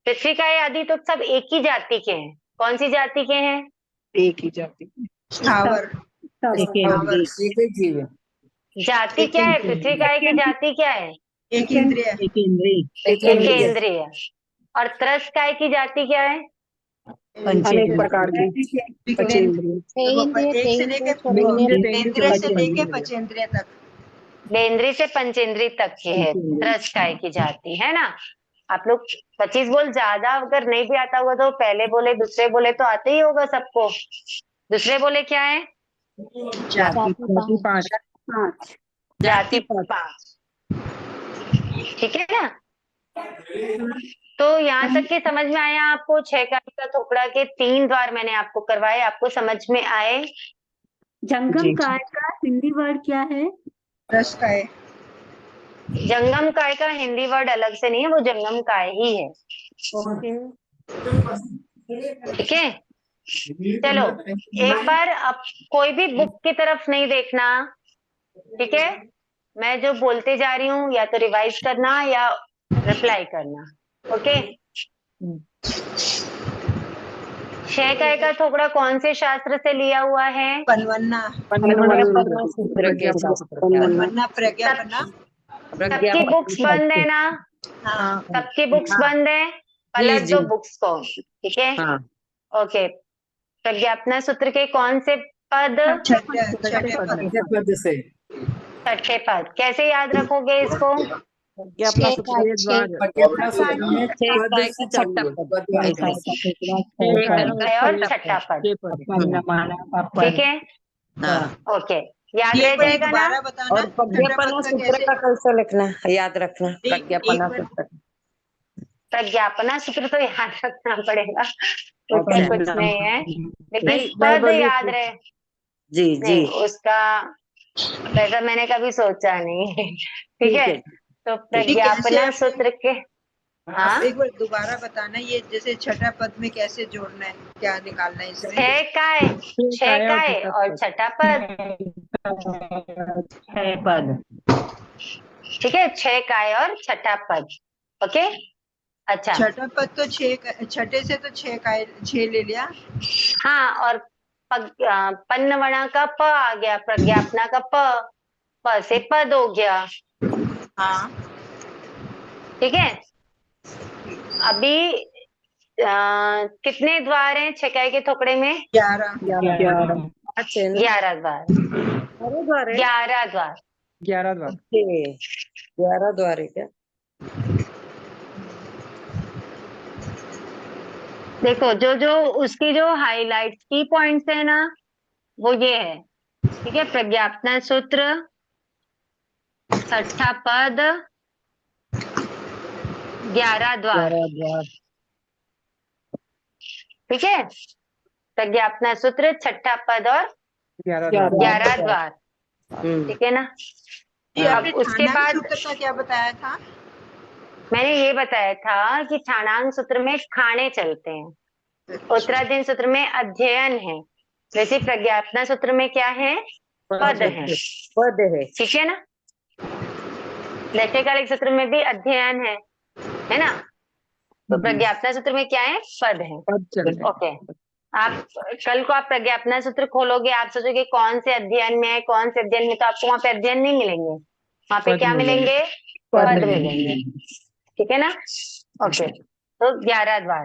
पृथ्वी काय आदि तो सब एक ही जाति के हैं। कौन सी जाति के हैं? एक ही जाति। स्थावर स्थावर एक ही जीव है। जाति क्या है? पृथ्वी काय की जाति क्या है? एक इंद्रिय एक इंद्रिय। एकेंद्रिय। और त्रस काय की जाति क्या है? अनेक प्रकार की विज्ञान। एक से लेके इंद्रिय से लेके पंचेंद्रिय तक। बेंद्री से पंचेंद्री तक की है त्रस काय की जाति, है ना? आप लोग 25 बोल ज्यादा अगर नहीं भी आता होगा तो पहले बोले दूसरे बोले तो आते ही होगा सबको। दूसरे बोले क्या है? जाति पांच। जाति 5, ठीक है ना? तो यहाँ तक के समझ में आया आपको? 6 काय का थोपड़ा के 3 द्वार मैंने आपको करवाए, आपको समझ में आए? जंगम काय का हिंदी वर्ड क्या है? रस का है। जंगम काय का हिंदी वर्ड अलग से नहीं है, वो जंगम काय ही है, ठीक है? चलो एक बार अब कोई भी बुक की तरफ नहीं देखना, ठीक है? मैं जो बोलते जा रही हूँ या तो रिवाइज करना या रिप्लाई करना, ओके? 6 काय का थोपड़ा कौन से शास्त्र से लिया हुआ है? पनवन्ना सूत्र के शास्त्र। पनवन्ना प्रज्ञापना। सबकी बुक्स बंद है ना? हाँ सबकी बुक्स बंद है, पलट जी। दो बुक्स को, ठीक है? हाँ ओके, प्रज्ञापना सूत्र के कौन से पद? छठे पद। पद से। छठे पद। कैसे याद रखोगे इसको? प्रज्ञापना सूत्र के द्वार। प्रज्ञापना सूत्र में पद से छठा चाहिए। पद। ऐसा। है और छठा पद, ठीक है? हाँ। ओके, याद ये रह पद जाएगा ना? दोबारा बताना। और प्रज्ञापना छठा पद सूत्र का कैसे? कैसे लिखना है, याद रखना। एक प्रज्ञापना बार- सूत्र। प्रज्ञापना सूत्र तो याद रखना पड़ेगा, उसका अच्छा। कुछ नहीं है, लेकिन नहीं, मैं पद बोली याद थी। रहे। जी जी। नहीं, उसका वैसा मैंने कभी सोचा नहीं, ठीक है? तो प्रज्ञापना कैसे? सूत्र के, हाँ, एक बार दोबारा बताना, ये जैसे छठा पद में कैसे जोड़ना है, क्या निकालना है इसमें? 6 काय और छठा पद, ठीक है? 6 काय और छठा पद, ओके? अच्छा, छठा पद तो छठे से तो 6 ले लिया। हाँ, और पन्नवणा का प आ गया, प्रज्ञापना का प से पद हो गया, हाँ ठीक है? अभी कितने द्वार हैं 6 काय के थोपड़े में? 11। 11 द्वार, 11 द्वार। 11 द्वार। 11 द्वार है क्या? देखो जो जो उसकी जो हाईलाइट की पॉइंट्स है ना, वो ये है, ठीक है? प्रज्ञापना सूत्र, छठा पद, 11 द्वार, ठीक है? प्रज्ञापना सूत्र, छठा पद और 11 द्वार, ठीक है ना? ये अब आपने उसके ठाणांक बाद सूत्र का क्या बताया था? मैंने ये बताया था कि ठाणांक सूत्र में खाने चलते हैं, उत्तराधीन सूत्र में अध्ययन है, वैसे प्रज्ञापना सूत्र में क्या है? पद है, पद है। ठीक है ना? लेखकालिक सूत्र में भी अध्ययन है ना? तो प्रज्ञापना सूत्र में क्या है? पद है, पद चल रहे हैं। ओके? आप कल को आप प्रज्ञापना सूत्र खोलोगे, आप सोचोगे कौन से अध्ययन में है, कौन से अध्ययन में, तो आपको वहां पे अध्ययन नहीं मिलेंगे, वहां पे पद क्या मिलेंगे? पद पद मिलेंगे, ठीक है ना? ओके, तो 11 द्वार,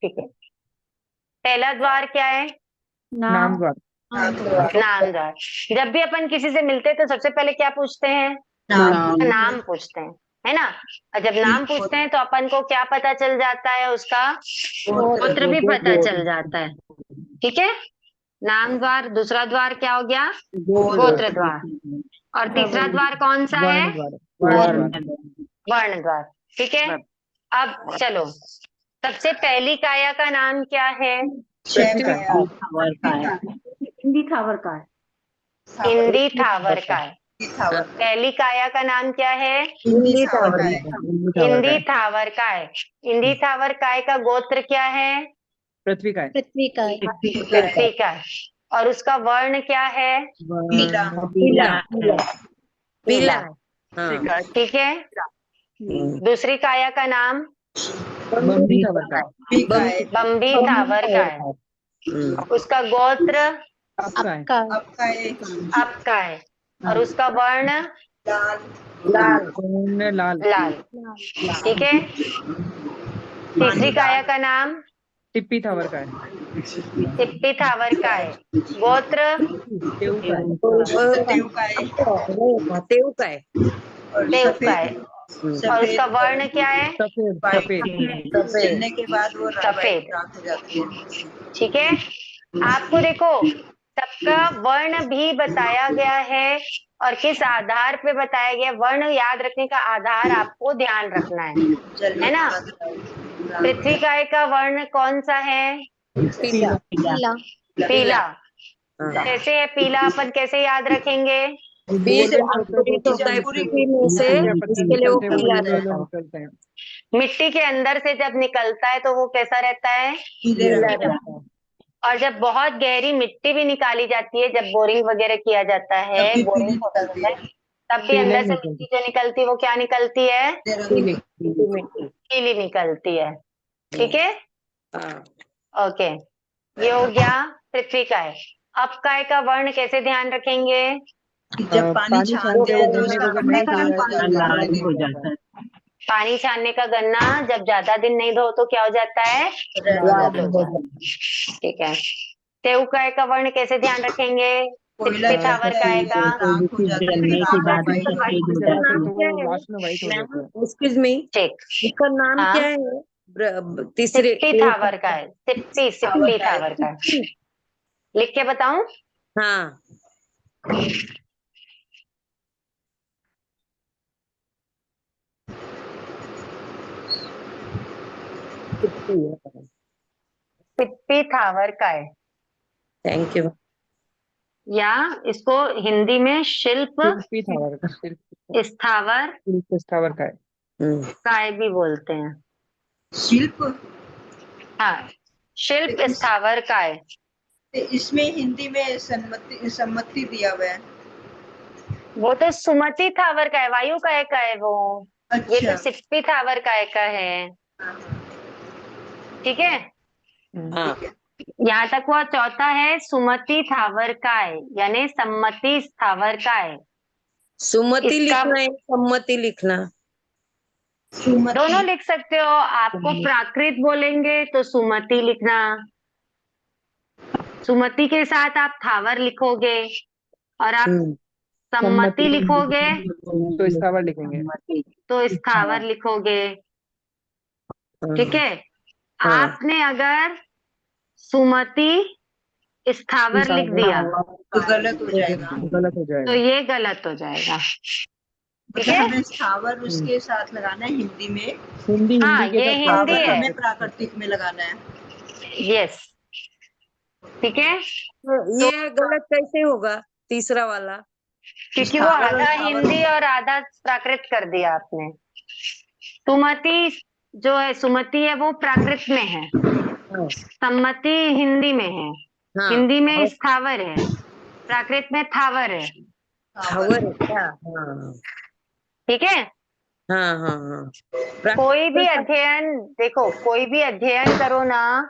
ठीक है? पहला द्वार क्या है? नाम द्वार। नाम द्वार। जब भी अपन किसी से मिलते हैं तो सबसे पहले क्या पूछते हैं? नाम पूछते हैं, है ना। और जब नाम पूछते हैं तो अपन को क्या पता चल जाता है? उसका गोत्र भी पता चल जाता है। ठीक है, नाम द्वार। दूसरा द्वार क्या हो गया? गोत्र द्वार। और तीसरा द्वार कौन सा है? वर्ण द्वार। वर्ण द्वार। ठीक है, अब चलो, सबसे पहली काया का नाम क्या है? हिंदी थावर का है। इंदी थावर का है। पहली काया का नाम क्या है? हिंदी थावर इंदी थावर का है। इंदी थावर काय का गोत्र क्या है? पृथ्वी का है। पृथ्वी का है। पृथ्वी का है। और उसका वर्ण क्या है? पीला पीला। हाँ। ठीक है, दूसरी काया का नाम? बम्बी थावर का है। बम्बी थावर का है। उसका गोत्र आपका है। आपका है। और उसका वर्ण? वर्ण लाल। लाल। ठीक है, तीसरी काया का नाम? टिप्पी थावर का है। टिप्पी थावर का है। गोत्र? टेऊ का है। तेव का है। देव का है। और उसका वर्ण क्या है? सफेद सफेद। जलने के बाद वो सफेद। राख हो जाती है। ठीक है, आपको देखो सबका वर्ण भी बताया गया है और किस आधार पे बताया गया। वर्ण याद रखने का आधार आपको ध्यान रखना है ना। पृथ्वी काय का वर्ण कौन सा है? पीला। पीला। पीला। हाँ। कैसे है पीला? अपन कैसे याद रखेंगे? बीज अंकुरित होता है पृथ्वी में से, इसके लिए वो पीला रहता है। निकलते हैं। मिट्टी के अंदर से जब निकलता है तो वो कैसा रहता है? पीला रहता है। और जब बहुत गहरी मिट्टी भी निकाली जाती है, जब बोरिंग वगैरह किया जाता है, बोरिंग होता है, तब भी अंदर से मिट्टी जो निकलती है वो क्या निकलती है? पीली निकलती है। ठीक है, हाँ। ओके, ये हो गया पृथ्वी का है। अब काय का वर्ण कैसे ध्यान रखेंगे? जब पानी छानते हैं तो गन्ने को उसका गन्ने पानी हो जाता है। पानी छानने का गन्ना जब ज्यादा दिन नहीं धो तो क्या हो जाता है? लाल हो जाता है। ठीक है, तेऊ काय का वर्ण कैसे ध्यान रखेंगे? टिप्पी थावर काय का? लास्ट में वाइट हो जाता है। एक्सक्यूज मी, ठीक, इसका नाम हाँ? क्या है? तीसरे टिप्पी थावर का है। सिप्पी थावर का है। लिख के बताऊं? हाँ। सिप्पी थावर का है, थैंक यू। या इसको हिंदी में शिल्प शिल्पी थावर का। स्थावर शिल्प स्थावर का है। काय भी बोलते हैं। शिल्प। हाँ, शिल्प स्थावर काय। इसमें हिंदी में सम्मति दिया हुआ है। वो तो सुमति थावर का है, वायु काय का है वो। ये तो अच्छा। सिप्पी थावर काय का है। ठीक है, हाँ। यहाँ तक हुआ। चौथा है सुमति थावर काय, यानी सम्मति स्थावर काय। सुमति इसका लिखना है, सम्मति लिखना। दोनों लिख सकते हो। आपको प्राकृत बोलेंगे तो सुमति लिखना, सुमति के साथ आप थावर लिखोगे, और आप सम्मति लिखोगे तो स्थावर लिखेंगे। तो स्थावर लिखोगे। ठीक है, हाँ। आपने अगर सुमति स्थावर लिख दिया तो गलत हो जाएगा। गलत हो तो जाएगा। ये गलत हो जाएगा। ठीक मतलब है, हमें स्थावर उसके साथ लगाना है हिंदी में। हाँ हिंदी के ये साथ हिंदी है। हमें प्राकृतिक में लगाना है। यस, ठीक है, तो ये गलत कैसे होगा तीसरा वाला? क्योंकि वो आधा हिंदी और आधा प्राकृत कर दिया आपने। सुमति जो है, सुमति है वो प्राकृत में है, सम्मति हिंदी में है। हाँ। हिंदी में स्थावर है, प्राकृत में थावर है। थावर है क्या? हाँ ठीक है, हाँ हाँ हाँ। कोई भी अध्ययन देखो, कोई भी अध्ययन करो ना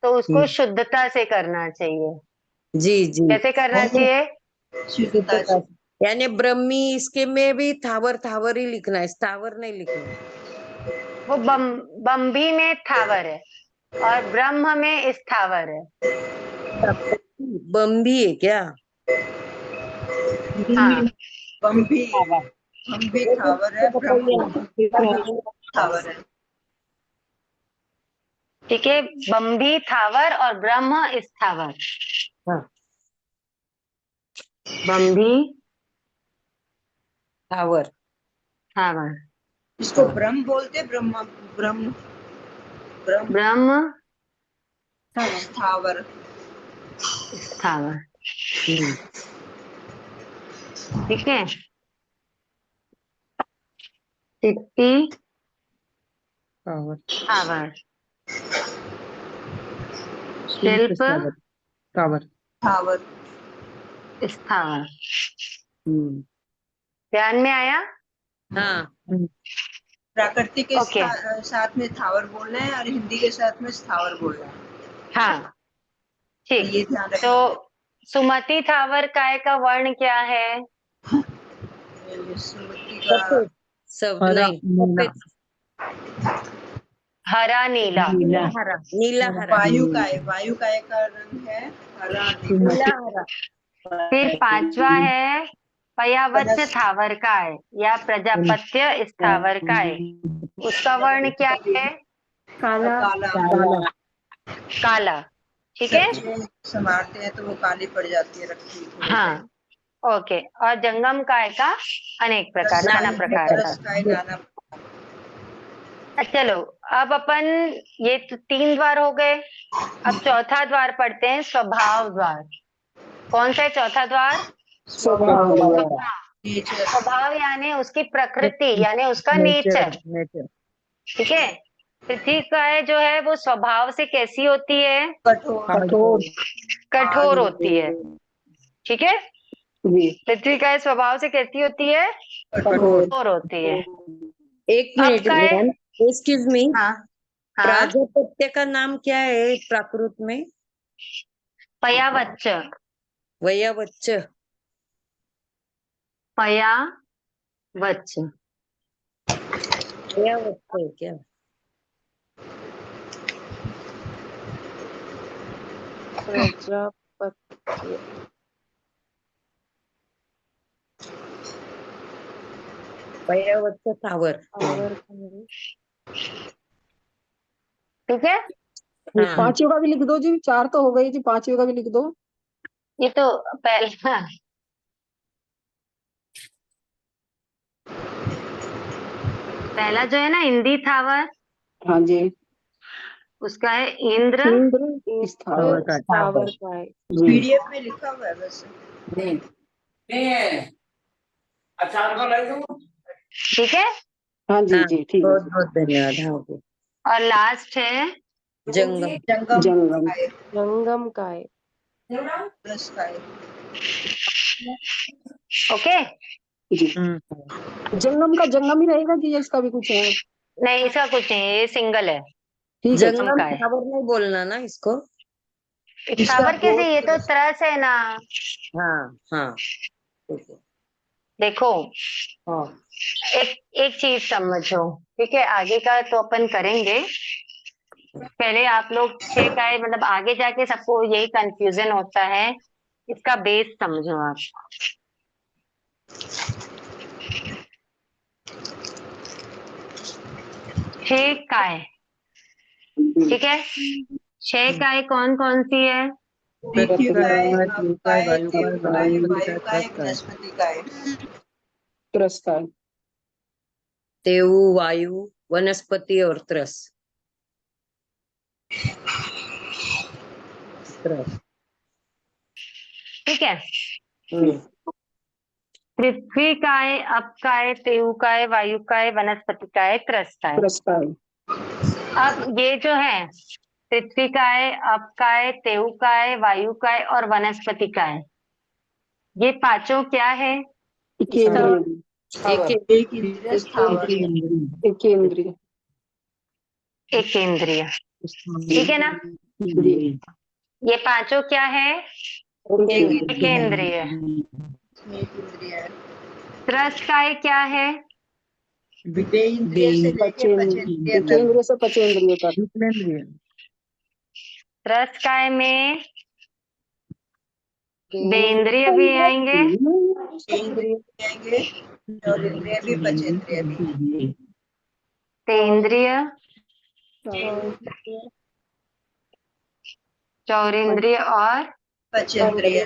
तो उसको शुद्धता से करना चाहिए। जी जी। कैसे करना चाहिए? शुद्धता से। यानी ब्रह्मी, इसके में भी थावर थावर ही लिखना है, स्थावर नहीं लिखना। वो बम्बी में थावर है, और ब्रह्म में स्थावर है। बम्बी है क्या? हाँ, बम्भी थावर है, ब्रह्म थावर है। ठीक है, बम्भी थावर और ब्रह्म स्थावर। हाँ। बम्भी टावर। थावर, इसको ब्रह्म बोलते, ब्रह्म ब्रह्म ब्रह्म ब्रह्म स्थावर। स्थावर। ठीक है, तिथि टावर, थावर, शिल्प टावर। थावर। स्थावर। हम्म, ध्यान में आया? हाँ। प्राकृतिक के ओके। साथ में थावर बोलना है और हिंदी के साथ में स्थावर बोलना है। हाँ, तो ठीक। ये ध्यान तो रखना। सुमति थावर काय का वर्ण क्या है? सुमति का सफेद। सब हरा, नहीं, नीला। सफेद। हरा नीला। नीला हरा। नीला हरा। वायु काय का रंग है हरा नीला। नीला हरा। फिर पांचवा है पयावत्य थावर काय या प्रजापत्य स्थावर काय। उसका वर्ण क्या है? काला। काला। काला। ठीक है, सब्जियां संभारते हैं तो वो काली पड़ जाती है, रखी थोड़ी। हाँ, ओके। और जंगम काय का अनेक प्रकार, नाना प्रकार का। रस काय नाना। चलो, अब अपन ये तो 3 द्वार हो गए। अब चौथा द्वार पढ़ते हैं, स्वभाव द्वार। कौन सा है चौथा द्वार? नेचर। स्वभाव यानी उसकी प्रकृति, यानी उसका नेचर। नेचर। ठीक है, पृथ्वी काय जो है वो स्वभाव से कैसी होती है? कठोर। कठोर होती है। ठीक है, पृथ्वी काय स्वभाव से कैसी होती है? कठोर होती है। एक अब मिनट काय? Madam, excuse me. हाँ हाँ, प्राजापत्य का नाम क्या है प्राकृत में? पयावच्च। वयावच्च। पयावच्च। वयावच्च है क्या? प्रजापत्य। वयावच्च थावर। ठीक है, हाँ। पांचवी का भी लिख दो जी, 4 तो हो गई जी, पांचवी का भी लिख दो। ये तो पहला पहला जो है ना इंदी थावर, हाँ जी। उसका है इंद्र इंद्र स्थावर का है। जी। पीडीएफ में लिखा हुआ है वैसे। ठीक है, हाँ जी हाँ, जी, ठीक है बहुत जी। बहुत धन्यवाद। हाँ, ओके। और लास्ट है जंगम। जंगम। जंगम का है। रस काय। ओके। जी। जंगम का जंगम ही रहेगा जी, या इसका भी कुछ है? नहीं, इसका कुछ नहीं, ये सिंगल है। ठीक है। जंगम का है। थावर नहीं बोलना ना इसको। थावर कैसे? ये तो त्रस है ना। हाँ हाँ, ठीक है। देखो, हाँ, एक एक चीज समझो, ठीक है, आगे का तो अपन करेंगे। पहले आप लोग 6 का है, मतलब आगे जाके सबको यही कंफ्यूजन होता है, इसका बेस समझो आप। 6 काय, ठीक है, 6 काय कौन कौन सी है? पृथ्वी काय, आप वायु काय, काय, तेज काय, वायु काय, त्रस काय। बृहस्पति काय। त्रस का है। तेऊ, वायु, वनस्पति और त्रस। ठीक है, हम्म, पृथ्वी काय, अप काय, तेऊ काय, वायु काय, वनस्पति काय, त्रस काय। त्रस का है। अब ये जो है पृथ्वी काय, अप काय, तेऊ काय, वायु काय और वनस्पति काय, ये पांचों क्या है? केंद्रीय। एक इंद्रिय स्थावर। एक केंद्रीय। एक केंद्रीय। ठीक है ना, जी। ये पांचों क्या है? एक केंद्रीय। एक इंद्रिय है। त्रस काय क्या है? इंद्रिय से लेके पचेंद्रिय। पचेंद्रिय तक। केंद्रीय से पचेंद्रिय तक। त्रस काय में बेंद्रिय भी आएंगे, इंद्रिय भी आएंगे और इंद्रिय भी, पंचेंद्रिय भी। तेंद्रिय, चौरेंद्रिय और पंचेंद्रिय।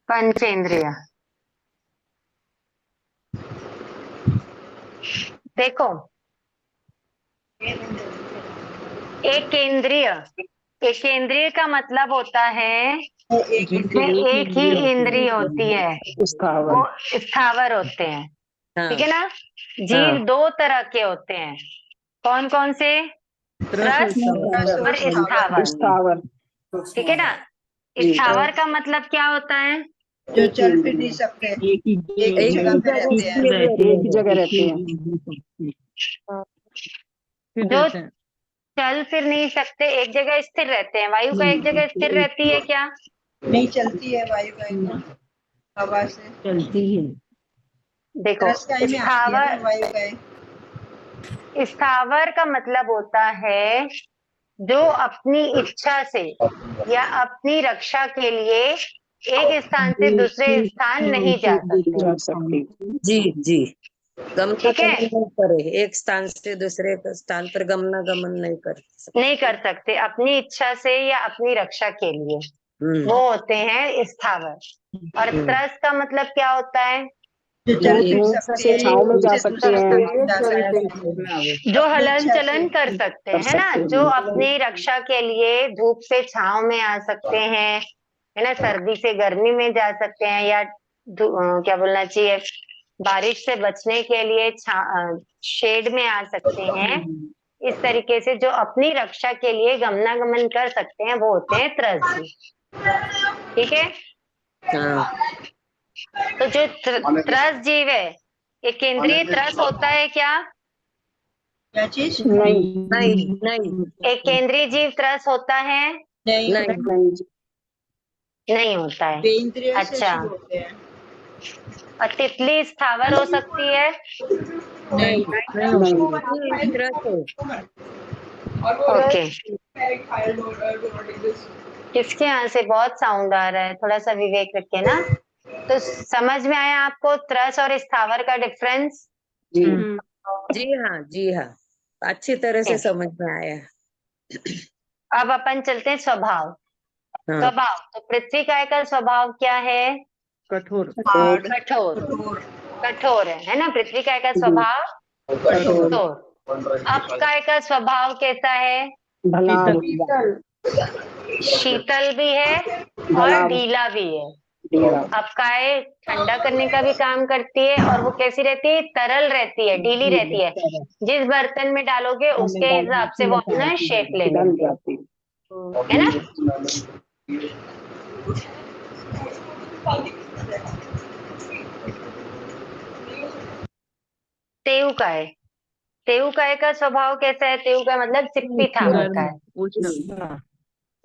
पंचेंद्रिय। देखो, एक केंद्रीय का मतलब होता है एक जिसमें एक ही इंद्रिय होती है, स्थावर। वो स्थावर होते हैं। ठीक है ना। जीव दो तरह के होते हैं, कौन कौन से? त्रस और स्थावर। स्थावर। ठीक है ना। स्थावर का मतलब क्या होता है? जो चल फिर नहीं सकते, एक ही जगह पे रहते हैं। एक ही जगह रहते हैं। जो चल फिर नहीं सकते, एक जगह स्थिर रहते हैं। वायु का एक जगह स्थिर रहती है क्या? नहीं चलती है वायु का एकदम हवा से। चलती है। देखो, त्रस काय में आती है ना वायु का। स्थावर का मतलब होता है जो अपनी इच्छा से या अपनी रक्षा के लिए एक स्थान से दूसरे स्थान नहीं जा सकते। जा सकते। जी जी। गमना ठीक है। गमन नहीं करे, एक स्थान से दूसरे स्थान पर गमना गमन नहीं कर सकते। नहीं कर सकते अपनी इच्छा से या अपनी रक्षा के लिए, वो होते हैं स्थावर। और त्रस का मतलब क्या होता है? जो चल फिर सकते हैं, छांव में जा एक सकते दूसरे हैं। स्थान जा सकते हैं। जो अपनी हलन इच्छा चलन से कर सकते कर हैं, है ना। सकते हैं। जो अपनी रक्षा के लिए धूप से छांव में आ सकते हैं, है ना। सर्दी से गर्मी में जा सकते हैं, या क्या बोलना चाहिए, बारिश से बचने के लिए शेड में आ सकते हैं। इस तरीके से जो अपनी रक्षा के लिए गमनागमन कर सकते हैं, वो होते हैं त्रस। ठीक है। हाँ। तो जो त्रस जीव है, ये केंद्रीय त्रस होता है क्या? क्या चीज? नहीं नहीं नहीं एक केंद्रीय जीव त्रस होता है? नहीं, नहीं। नहीं। नहीं होता है। बेंद्रिय से अच्छा। शुरू होते हैं। और तितली स्थावर हो सकती है? नहीं, नहीं। ओके। किसके यहाँ से बहुत साउंड आ रहा है? थोड़ा सा विवेक रखिए ना। तो समझ में आया आपको त्रस और स्थावर का डिफरेंस? जी। जी हाँ, अच्छी तरह से समझ में आया। अब अपन चलते हैं स्वभाव। हाँ। स्वभाव, तो पृथ्वी काय का स्वभाव क्या है? कठोर। हार्ड, कठोर। कठोर, कठोर है ना। पृथ्वी काय का स्वभाव कठोर, कठोर। अब काय का स्वभाव कैसा है? ढलान। शीतल भी है और ढलान। ढीला भी है। ढीला। अब काय ठंडा करने का भी काम करती है, और वो कैसी रहती है? तरल रहती है, ढीली रहती है। जिस बर्तन में डालोगे उसके हिसाब से वो अपना शेप ले ढल लेती जाती। है ना। तेऊ काय, तेऊ काय का स्वभाव कैसा है? तेऊ का मतलब चिप्पी थावर का है। उष्ण।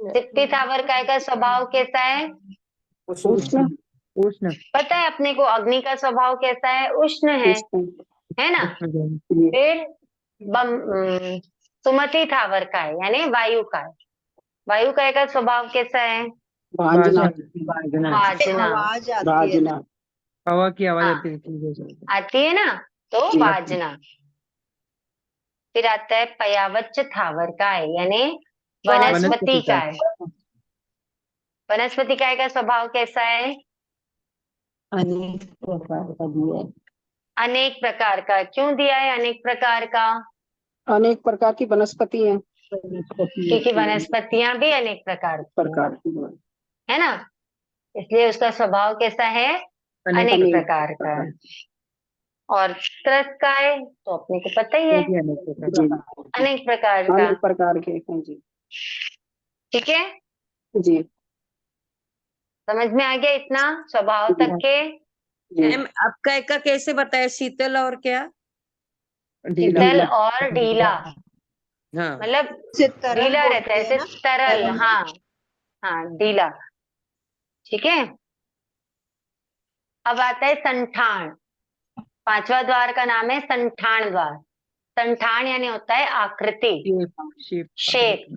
चिप्पी थावर काय का स्वभाव कैसा है? उष्ण। उष्ण। पता है अपने को अग्नि का स्वभाव कैसा है? उष्ण है ना। फिर सुमति थावर का है, यानी वायु का है। वायु का स्वभाव कैसा है? भाजना। भाजना। आवाज आती है। भाजना। हवा की आवाज हाँ। आती है। आती है ना, तो भाजना। फिर आता है पयावच्च थावर का है, यानी वनस्पति का है। वनस्पति का स्वभाव कैसा है? अनेक प्रकार का दिया। अनेक प्रकार का। क्यों दिया है अनेक प्रकार का? अनेक प्रकार की वनस्पति है। क्योंकि वनस्पतियां भी अनेक प्रकार की प्रकार की है ना, इसलिए उसका स्वभाव कैसा है? अनेक प्रकार का। और त्रस का है तो अपने को पता ही है, अनेक प्रकार का। अनेक प्रकार के हैं जी। ठीक है, जी। समझ में आ गया इतना स्वभाव तक के? मैम आपका एक का कैसे बताया? शीतल और क्या? शीतल और ढीला। हाँ। मतलब तरल ढीला बोलते रहता है, हैं ना? ऐसे तरल। हाँ हाँ, ढीला। ठीक है। अब आता है संठान। पांचवा द्वार का नाम है संठान द्वार। संठान यानी होता है आकृति, शेप।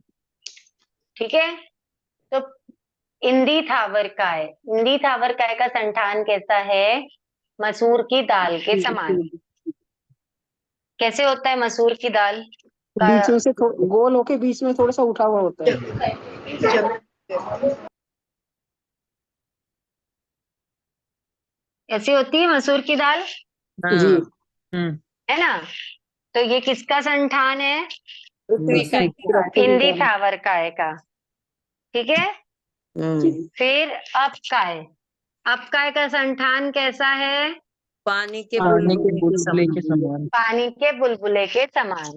ठीक है। तो इंदी थावर काय, इंदी थावर काय का संठान कैसा है? मसूर की दाल के समान। कैसे होता है मसूर की दाल का? बीच में से गोल होके बीच में थोड़ा सा उठा हुआ होता है। ऐसी होती है मसूर की दाल, जी। है ना? तो ये किसका संठान है? पृथ्वी का। इंदी थावर काय का। ठीक है। जी। फिर अपकाय, अपकाय का संठान कैसा है? पानी के पानी के बुलबुले बुलबुले के समान। पानी के बुलबुले के समान।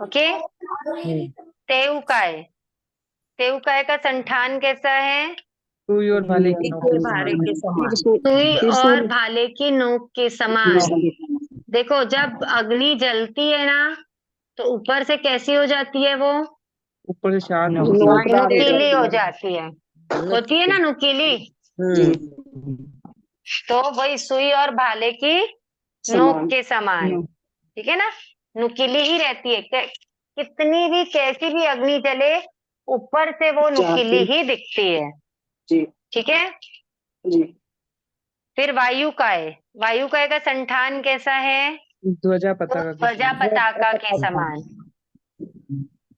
ओके। तेउकाय, तेउकाय का संठान कैसा है? सुई और भाले की नोक के के भारे समान। के समान। सुई और त्रिशूल भाले की नोक के समान। देखो जब अग्नि जलती है ना, तो ऊपर से कैसी हो जाती है वो? ऊपर से शार्प नुकीली हो जाती है, होती है ना नुकीली। जी। तो वही सुई और भाले की नोक के समान। ठीक है ना, नुकीली ही रहती है। कितनी भी कैसी भी अग्नि जले, ऊपर से वो नुकीली ही दिखती है। जी। ठीक है। जी। फिर वायुकाय, वायुकाय का संठान कैसा है? ध्वजा पताका के ध्वजा समान। पताका के समान,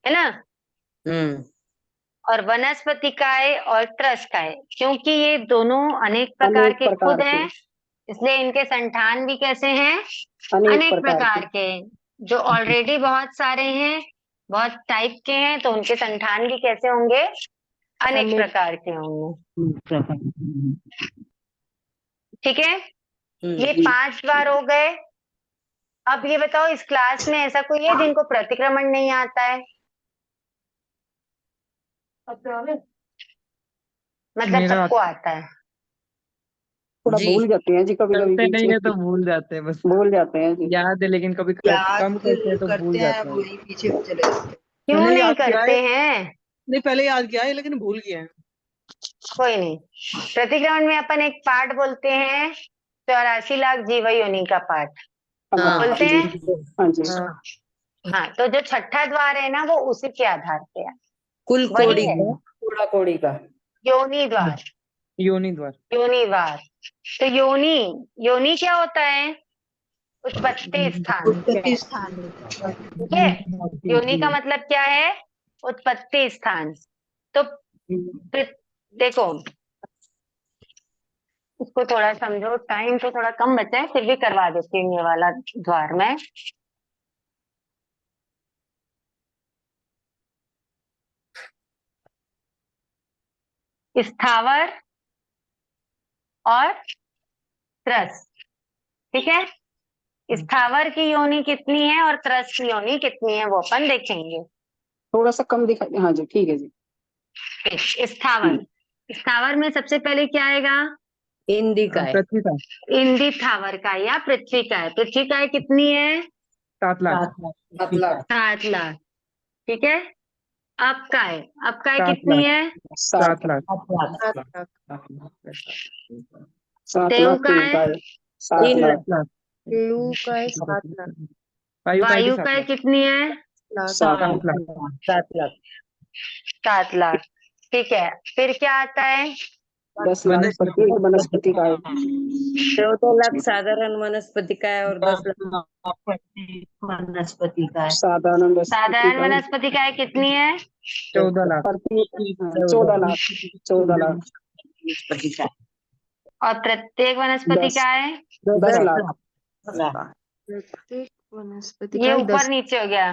है ना? और वनस्पतिकाय और त्रस्काय, क्योंकि ये दोनों अनेक प्रकार के खुद हैं, इसलिए इनके संठान भी कैसे हैं? अनेक प्रकार के। जो ऑलरेडी बहुत सारे हैं, बहुत टाइप के हैं, तो उनके संठान भी कैसे होंगे? अनेक प्रकार के होंगे। ठीक है। ये 5 बार हो गए। अब ये बताओ, इस क्लास में ऐसा कोई है जिनको प्रतिक्रमण नहीं आता है? मतलब मेरा सबको आता है? थोड़ा भूल जाते हैं जी, कभी कभी करते नहीं है तो भूल जाते हैं, बस भूल जाते हैं जी। याद है लेकिन कभी कम करते हैं तो भूल जाते हैं। वही पीछे चले जाते हैं। क्यों नहीं करते हैं? नहीं, पहले याद किया है लेकिन भूल गया है। कोई नहीं। प्रतिक्रमण में अपन एक पाठ बोलते हैं, 84 लाख जीव योनि का पाठ बोलते हैं। हाँ जी। हाँ, तो जो छठा द्वार है ना, वो उसी के आधार पे है। कुल वही कोड़ी है कूड़ा कोड़ी का। योनि द्वार, योनि द्वार। योनि द्वार। तो योनि, योनि क्या होता है? उत्पत्ति स्थान। ठीक है। योनि का मतलब क्या है? उत्पत्ति स्थान। तो देखो, इसको थोड़ा समझो, टाइम तो थोड़ा कम बचा है, फिर भी करवा देती हूँ ये वाला द्वार में। स्थावर और त्रस। ठीक है। स्थावर की योनि कितनी है और त्रस की योनि कितनी है, वो अपन देखेंगे। थोड़ा सा कम दिखा। हाँ जी, ठीक है जी। स्थावर, स्थावर में सबसे पहले क्या आएगा? इंदी का है। पृथ्वी का इंदी थावर का या पृथ्वी का है। पृथ्वी का कितनी है? 7 लाख। 7 लाख। ठीक है। अब का है, अब का 7 कितनी लाख। है? 7 लाख। 7 देव लाख का तेल है? का है। 7 3 लाख। लाख। लू का है 7 लाख। वायु का कितनी है? 7 लाख। 7 लाख। 7 लाख। ठीक है। फिर क्या आता है? 10 लाख प्रत्येक वनस्पति का है। 14 लाख साधारण वनस्पति का है और 10 लाख वनस्पति का है। साधारण साधारण वनस्पति का है कितनी है? 14 लाख। 14 लाख। 14 लाख। वनस्पति का है। और प्रत्येक वनस्पति का है? 10 लाख। प्रत्येक वनस्पति ये का ऊपर नीचे हो गया।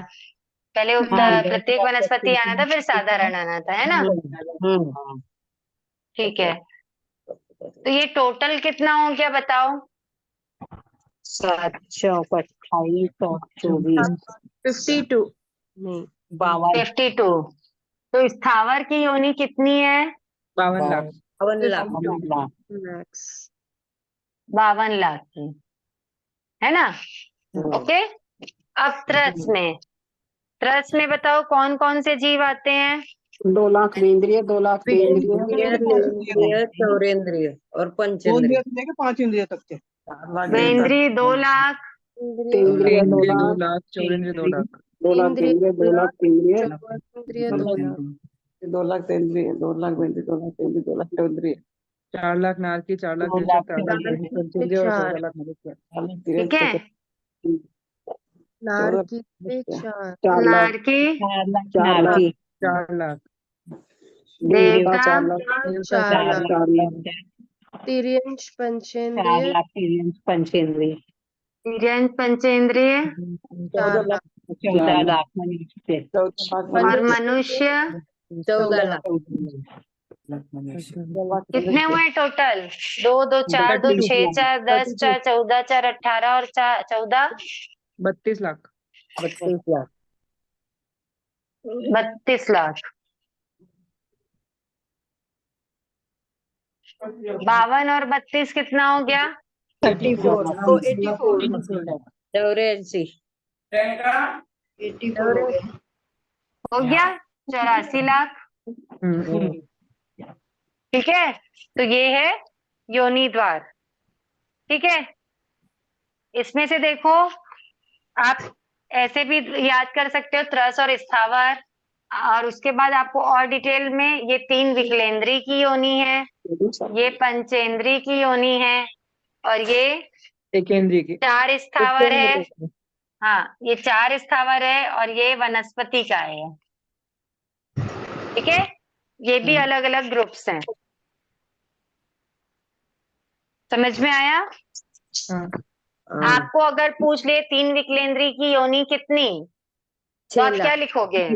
पहले प्रत्येक वनस्पति आना था, फिर साधारण आना था, है ना? ठीक है। तो ये टोटल कितना हो गया बताओ? 7 चौक 28 और 24 52 नहीं 52। तो स्थावर की योनि कितनी है? 52 लाख। 52 लाख। 52 लाख की, है ना? ओके। अब त्रस में, त्रस में बताओ कौन कौन से जीव आते हैं? 2 लाख इंद्रिय, 2 लाख इंद्रिय, लिंगेंद्रिय, चौरेंद्रिय और पंचेंद्रिय। 5 इंद्रिय तक के। इंद्रिय 2 लाख, इंद्रिय 2 2 लाख, लाख, चौरेंद्रिय 2 लाख। 2 लाख इंद्रिय, 2 लाख इंद्रिय, इंद्रिय 2 लाख। 2,33,000, 2,32,000, 2,33,000, 2,32,000, 4,00,000 नारकी, 4,00,000 देशक, 4,00,000 पंचेंद्री और 14,00,000 मनुष्य। ठीक है। नारकी 4,00,000, नारकी, 4,00,000 4,00,000 देवता, 4,00,000, तिर्यंश पंचेंद्रिय 4,00,000 पंचेंद्रिय, तिर्यंश पंचेंद्रिय 14,00,000, 14,00,000 मनुष्य, और मनुष्य 14,00,000 कितने हुए टोटल? 2 2 4 2 6 4 10 4 14 4 18 और 4 14 32 लाख। 32,00,000, 32 लाख। 52 और 32 कितना हो गया? 84 84, 84 हो गया। हो गया 84 लाख। ठीक है, तो ये है योनि द्वार। ठीक है, इसमें से देखो आप ऐसे भी याद कर सकते हो, त्रस और स्थावर। और उसके बाद आपको और डिटेल में ये 3 विकलेंद्री की योनि है, ये पंचेंद्री की योनि है, और ये एकेंद्रीय की। 4 स्थावर है। हाँ, ये 4 स्थावर है और ये वनस्पति का है। ठीक है, ये भी अलग अलग ग्रुप्स हैं। समझ में आया? आपको अगर पूछ ले 3 विकलेंद्री की योनि कितनी, तो आप क्या लिखोगे?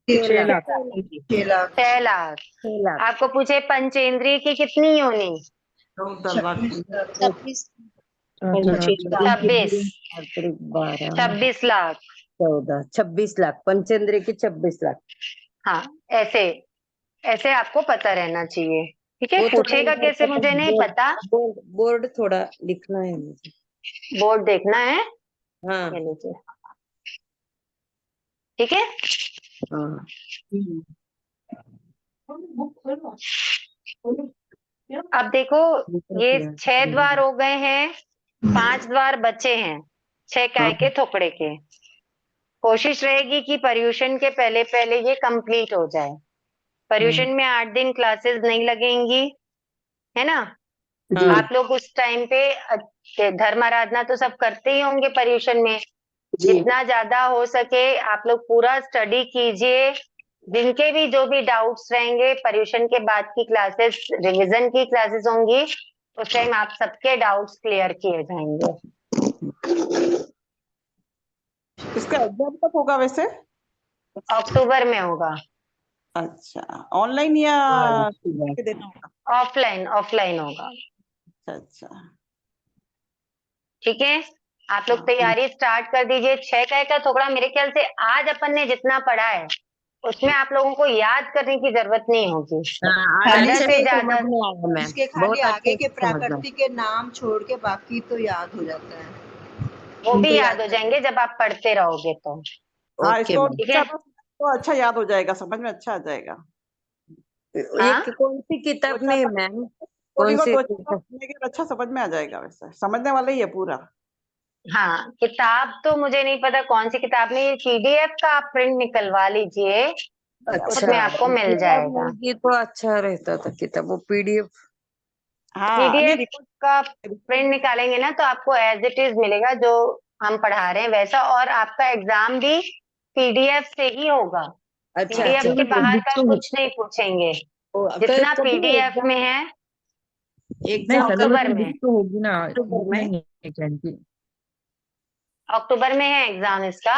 6 लाख। 6 लाख। 6 लाख। 6 लाख, आपको पूछे पंचेंद्रिय की कितनी योनि? 26 26 12, 26 लाख। 14, 26 लाख, पंचेंद्रिय की 26 लाख। हाँ, ऐसे ऐसे आपको पता रहना चाहिए। ठीक है, वो पूछेगा कैसे मुझे नहीं पता, बोर्ड थोड़ा लिखना है मुझे। बोर्ड देखना है। हाँ ये लीजिए। ठीक है, हाँ, अब देखो ये 6 द्वार हो गए हैं, 5 द्वार बचे हैं 6 काय के थोपड़े के। कोशिश रहेगी कि पर्यूषण के पहले पहले ये कंप्लीट हो जाए। पर्यूषण में 8 दिन क्लासेस नहीं लगेंगी, है ना? आप लोग उस टाइम पे धर्म आराधना तो सब करते ही होंगे पर्यूषण में। जितना ज्यादा हो सके आप लोग पूरा स्टडी कीजिए। जिनके भी जो भी डाउट्स रहेंगे, पर्यूषण के बाद की क्लासेस रिवीजन की क्लासेस होंगी, उस टाइम आप सबके डाउट्स क्लियर किए जाएंगे। इसका एग्जाम कब होगा वैसे? अक्टूबर में होगा। अच्छा, ऑनलाइन या के देना होगा? ऑफलाइन, ऑफलाइन होगा। अच्छा अच्छा, ठीक है, आप लोग तैयारी स्टार्ट कर दीजिए। 6 का थोड़ा मेरे ख्याल से आज अपन ने जितना पढ़ा है उसमें आप लोगों को याद करने की जरूरत नहीं होगी। खाली ज्यादा से ज्यादा इसके खाली आगे के प्राकृतिक के नाम छोड़ के बाकी तो याद हो जाता है। वो भी तो याद हो जाएंगे जब आप पढ़ते रहोगे तो। हाँ इसको ठीक है, तो अच्छा याद हो जाएगा, समझ में अच्छा आ जाएगा। हाँ? ये कौन सी किताब में है मैम? कौन सी किताब? अच्छा समझ में आ जाएगा, वैसे समझने वाला ही है पूरा। हाँ, किताब तो मुझे नहीं पता कौन सी किताब में, पीडीएफ का आप प्रिंट निकलवा लीजिए, उसमें आपको मिल जाएगा। ये तो अच्छा रहता था किताब, वो पीडीएफ। हाँ पीडीएफ का प्रिंट निकालेंगे ना तो आपको एज इट इज मिलेगा जो हम पढ़ा रहे हैं वैसा, और आपका एग्जाम भी पीडीएफ से ही होगा। अच्छा पीडीएफ अच्छा, के बाहर का कुछ नहीं पूछेंगे, जितना पीडीएफ में है। एग्जाम अक्टूबर में, तो होगी ना। अक्टूबर में? अक्टूबर में है एग्जाम इसका।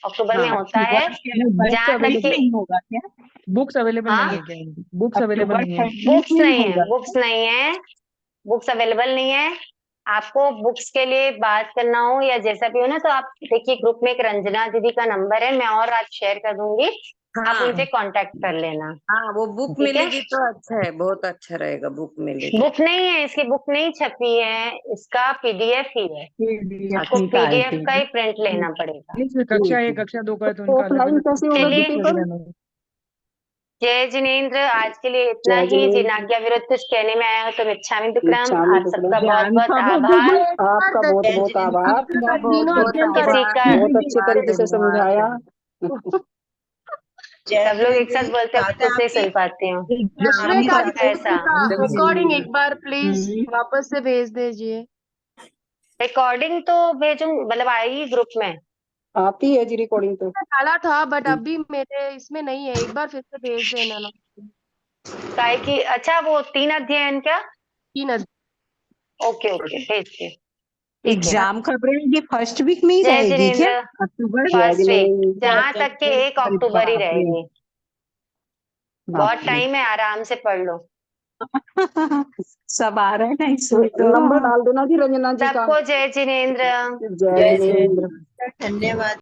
अक्टूबर में होता है। जहाँ तक कि होगा क्या? बुक्स अवेलेबल हाँ? नहीं है क्या? बुक्स अवेलेबल नहीं है? बुक्स नहीं है, बुक्स नहीं है, बुक्स अवेलेबल नहीं है। आपको बुक्स के लिए बात करना हो या जैसा भी हो ना, तो आप देखिए ग्रुप में एक रंजना दीदी का नंबर है, मैं और आज शेयर कर दूंगी। आप उनसे कांटेक्ट कर लेना। हाँ, वो बुक ठीक है? मिलेगी तो अच्छा है, बहुत अच्छा रहेगा बुक मिलेगी। बुक नहीं है, इसकी बुक नहीं छपी है, इसका पीडीएफ ही है। आपको पीडीएफ का ही प्रिंट लेना पड़ेगा। कक्षा 1 कक्षा 2 का तो उनका अलग ऑफलाइन कैसे होगा चलिए। जी पेपर? जय जिनेन्द्र, आज के लिए इतना ही। जिनाज्ञा विरुद्ध कुछ कहने में आया हो तो मिच्छामि दुक्कडम। आप सबका बहुत बहुत आभार। आपका बहुत बहुत आभार, किसी का बहुत अच्छे तरीके से समझाया। सब लोग एक साथ बोलते हैं, खुद से सुन पाती हूँ। ऐसा रिकॉर्डिंग एक बार प्लीज वापस से भेज दीजिए। रिकॉर्डिंग तो भेजूं, मतलब आई ग्रुप में। आती है जी रिकॉर्डिंग तो। डाला था बट अभी मेरे इसमें नहीं है, एक बार फिर से भेज देना ना। काय की, अच्छा वो 3 अध्ययन क्या? 3 ओके ओके, भेजती हूँ। ठीक है। एग्जाम खबरें ये फर्स्ट वीक में ही जय रहेगी क्या? जिनेंद्र। अक्टूबर फर्स्ट वीक, जहाँ तक के 1 अक्टूबर ही बाप रे। रहेगी। बाप बहुत रे। टाइम है, आराम से पढ़ लो। सब आ रहे हैं ना इसमें तो। नंबर डाल देना जी रंजना जी का। सबको जय जिनेंद्र। जय जिनेंद्र। धन्यवाद।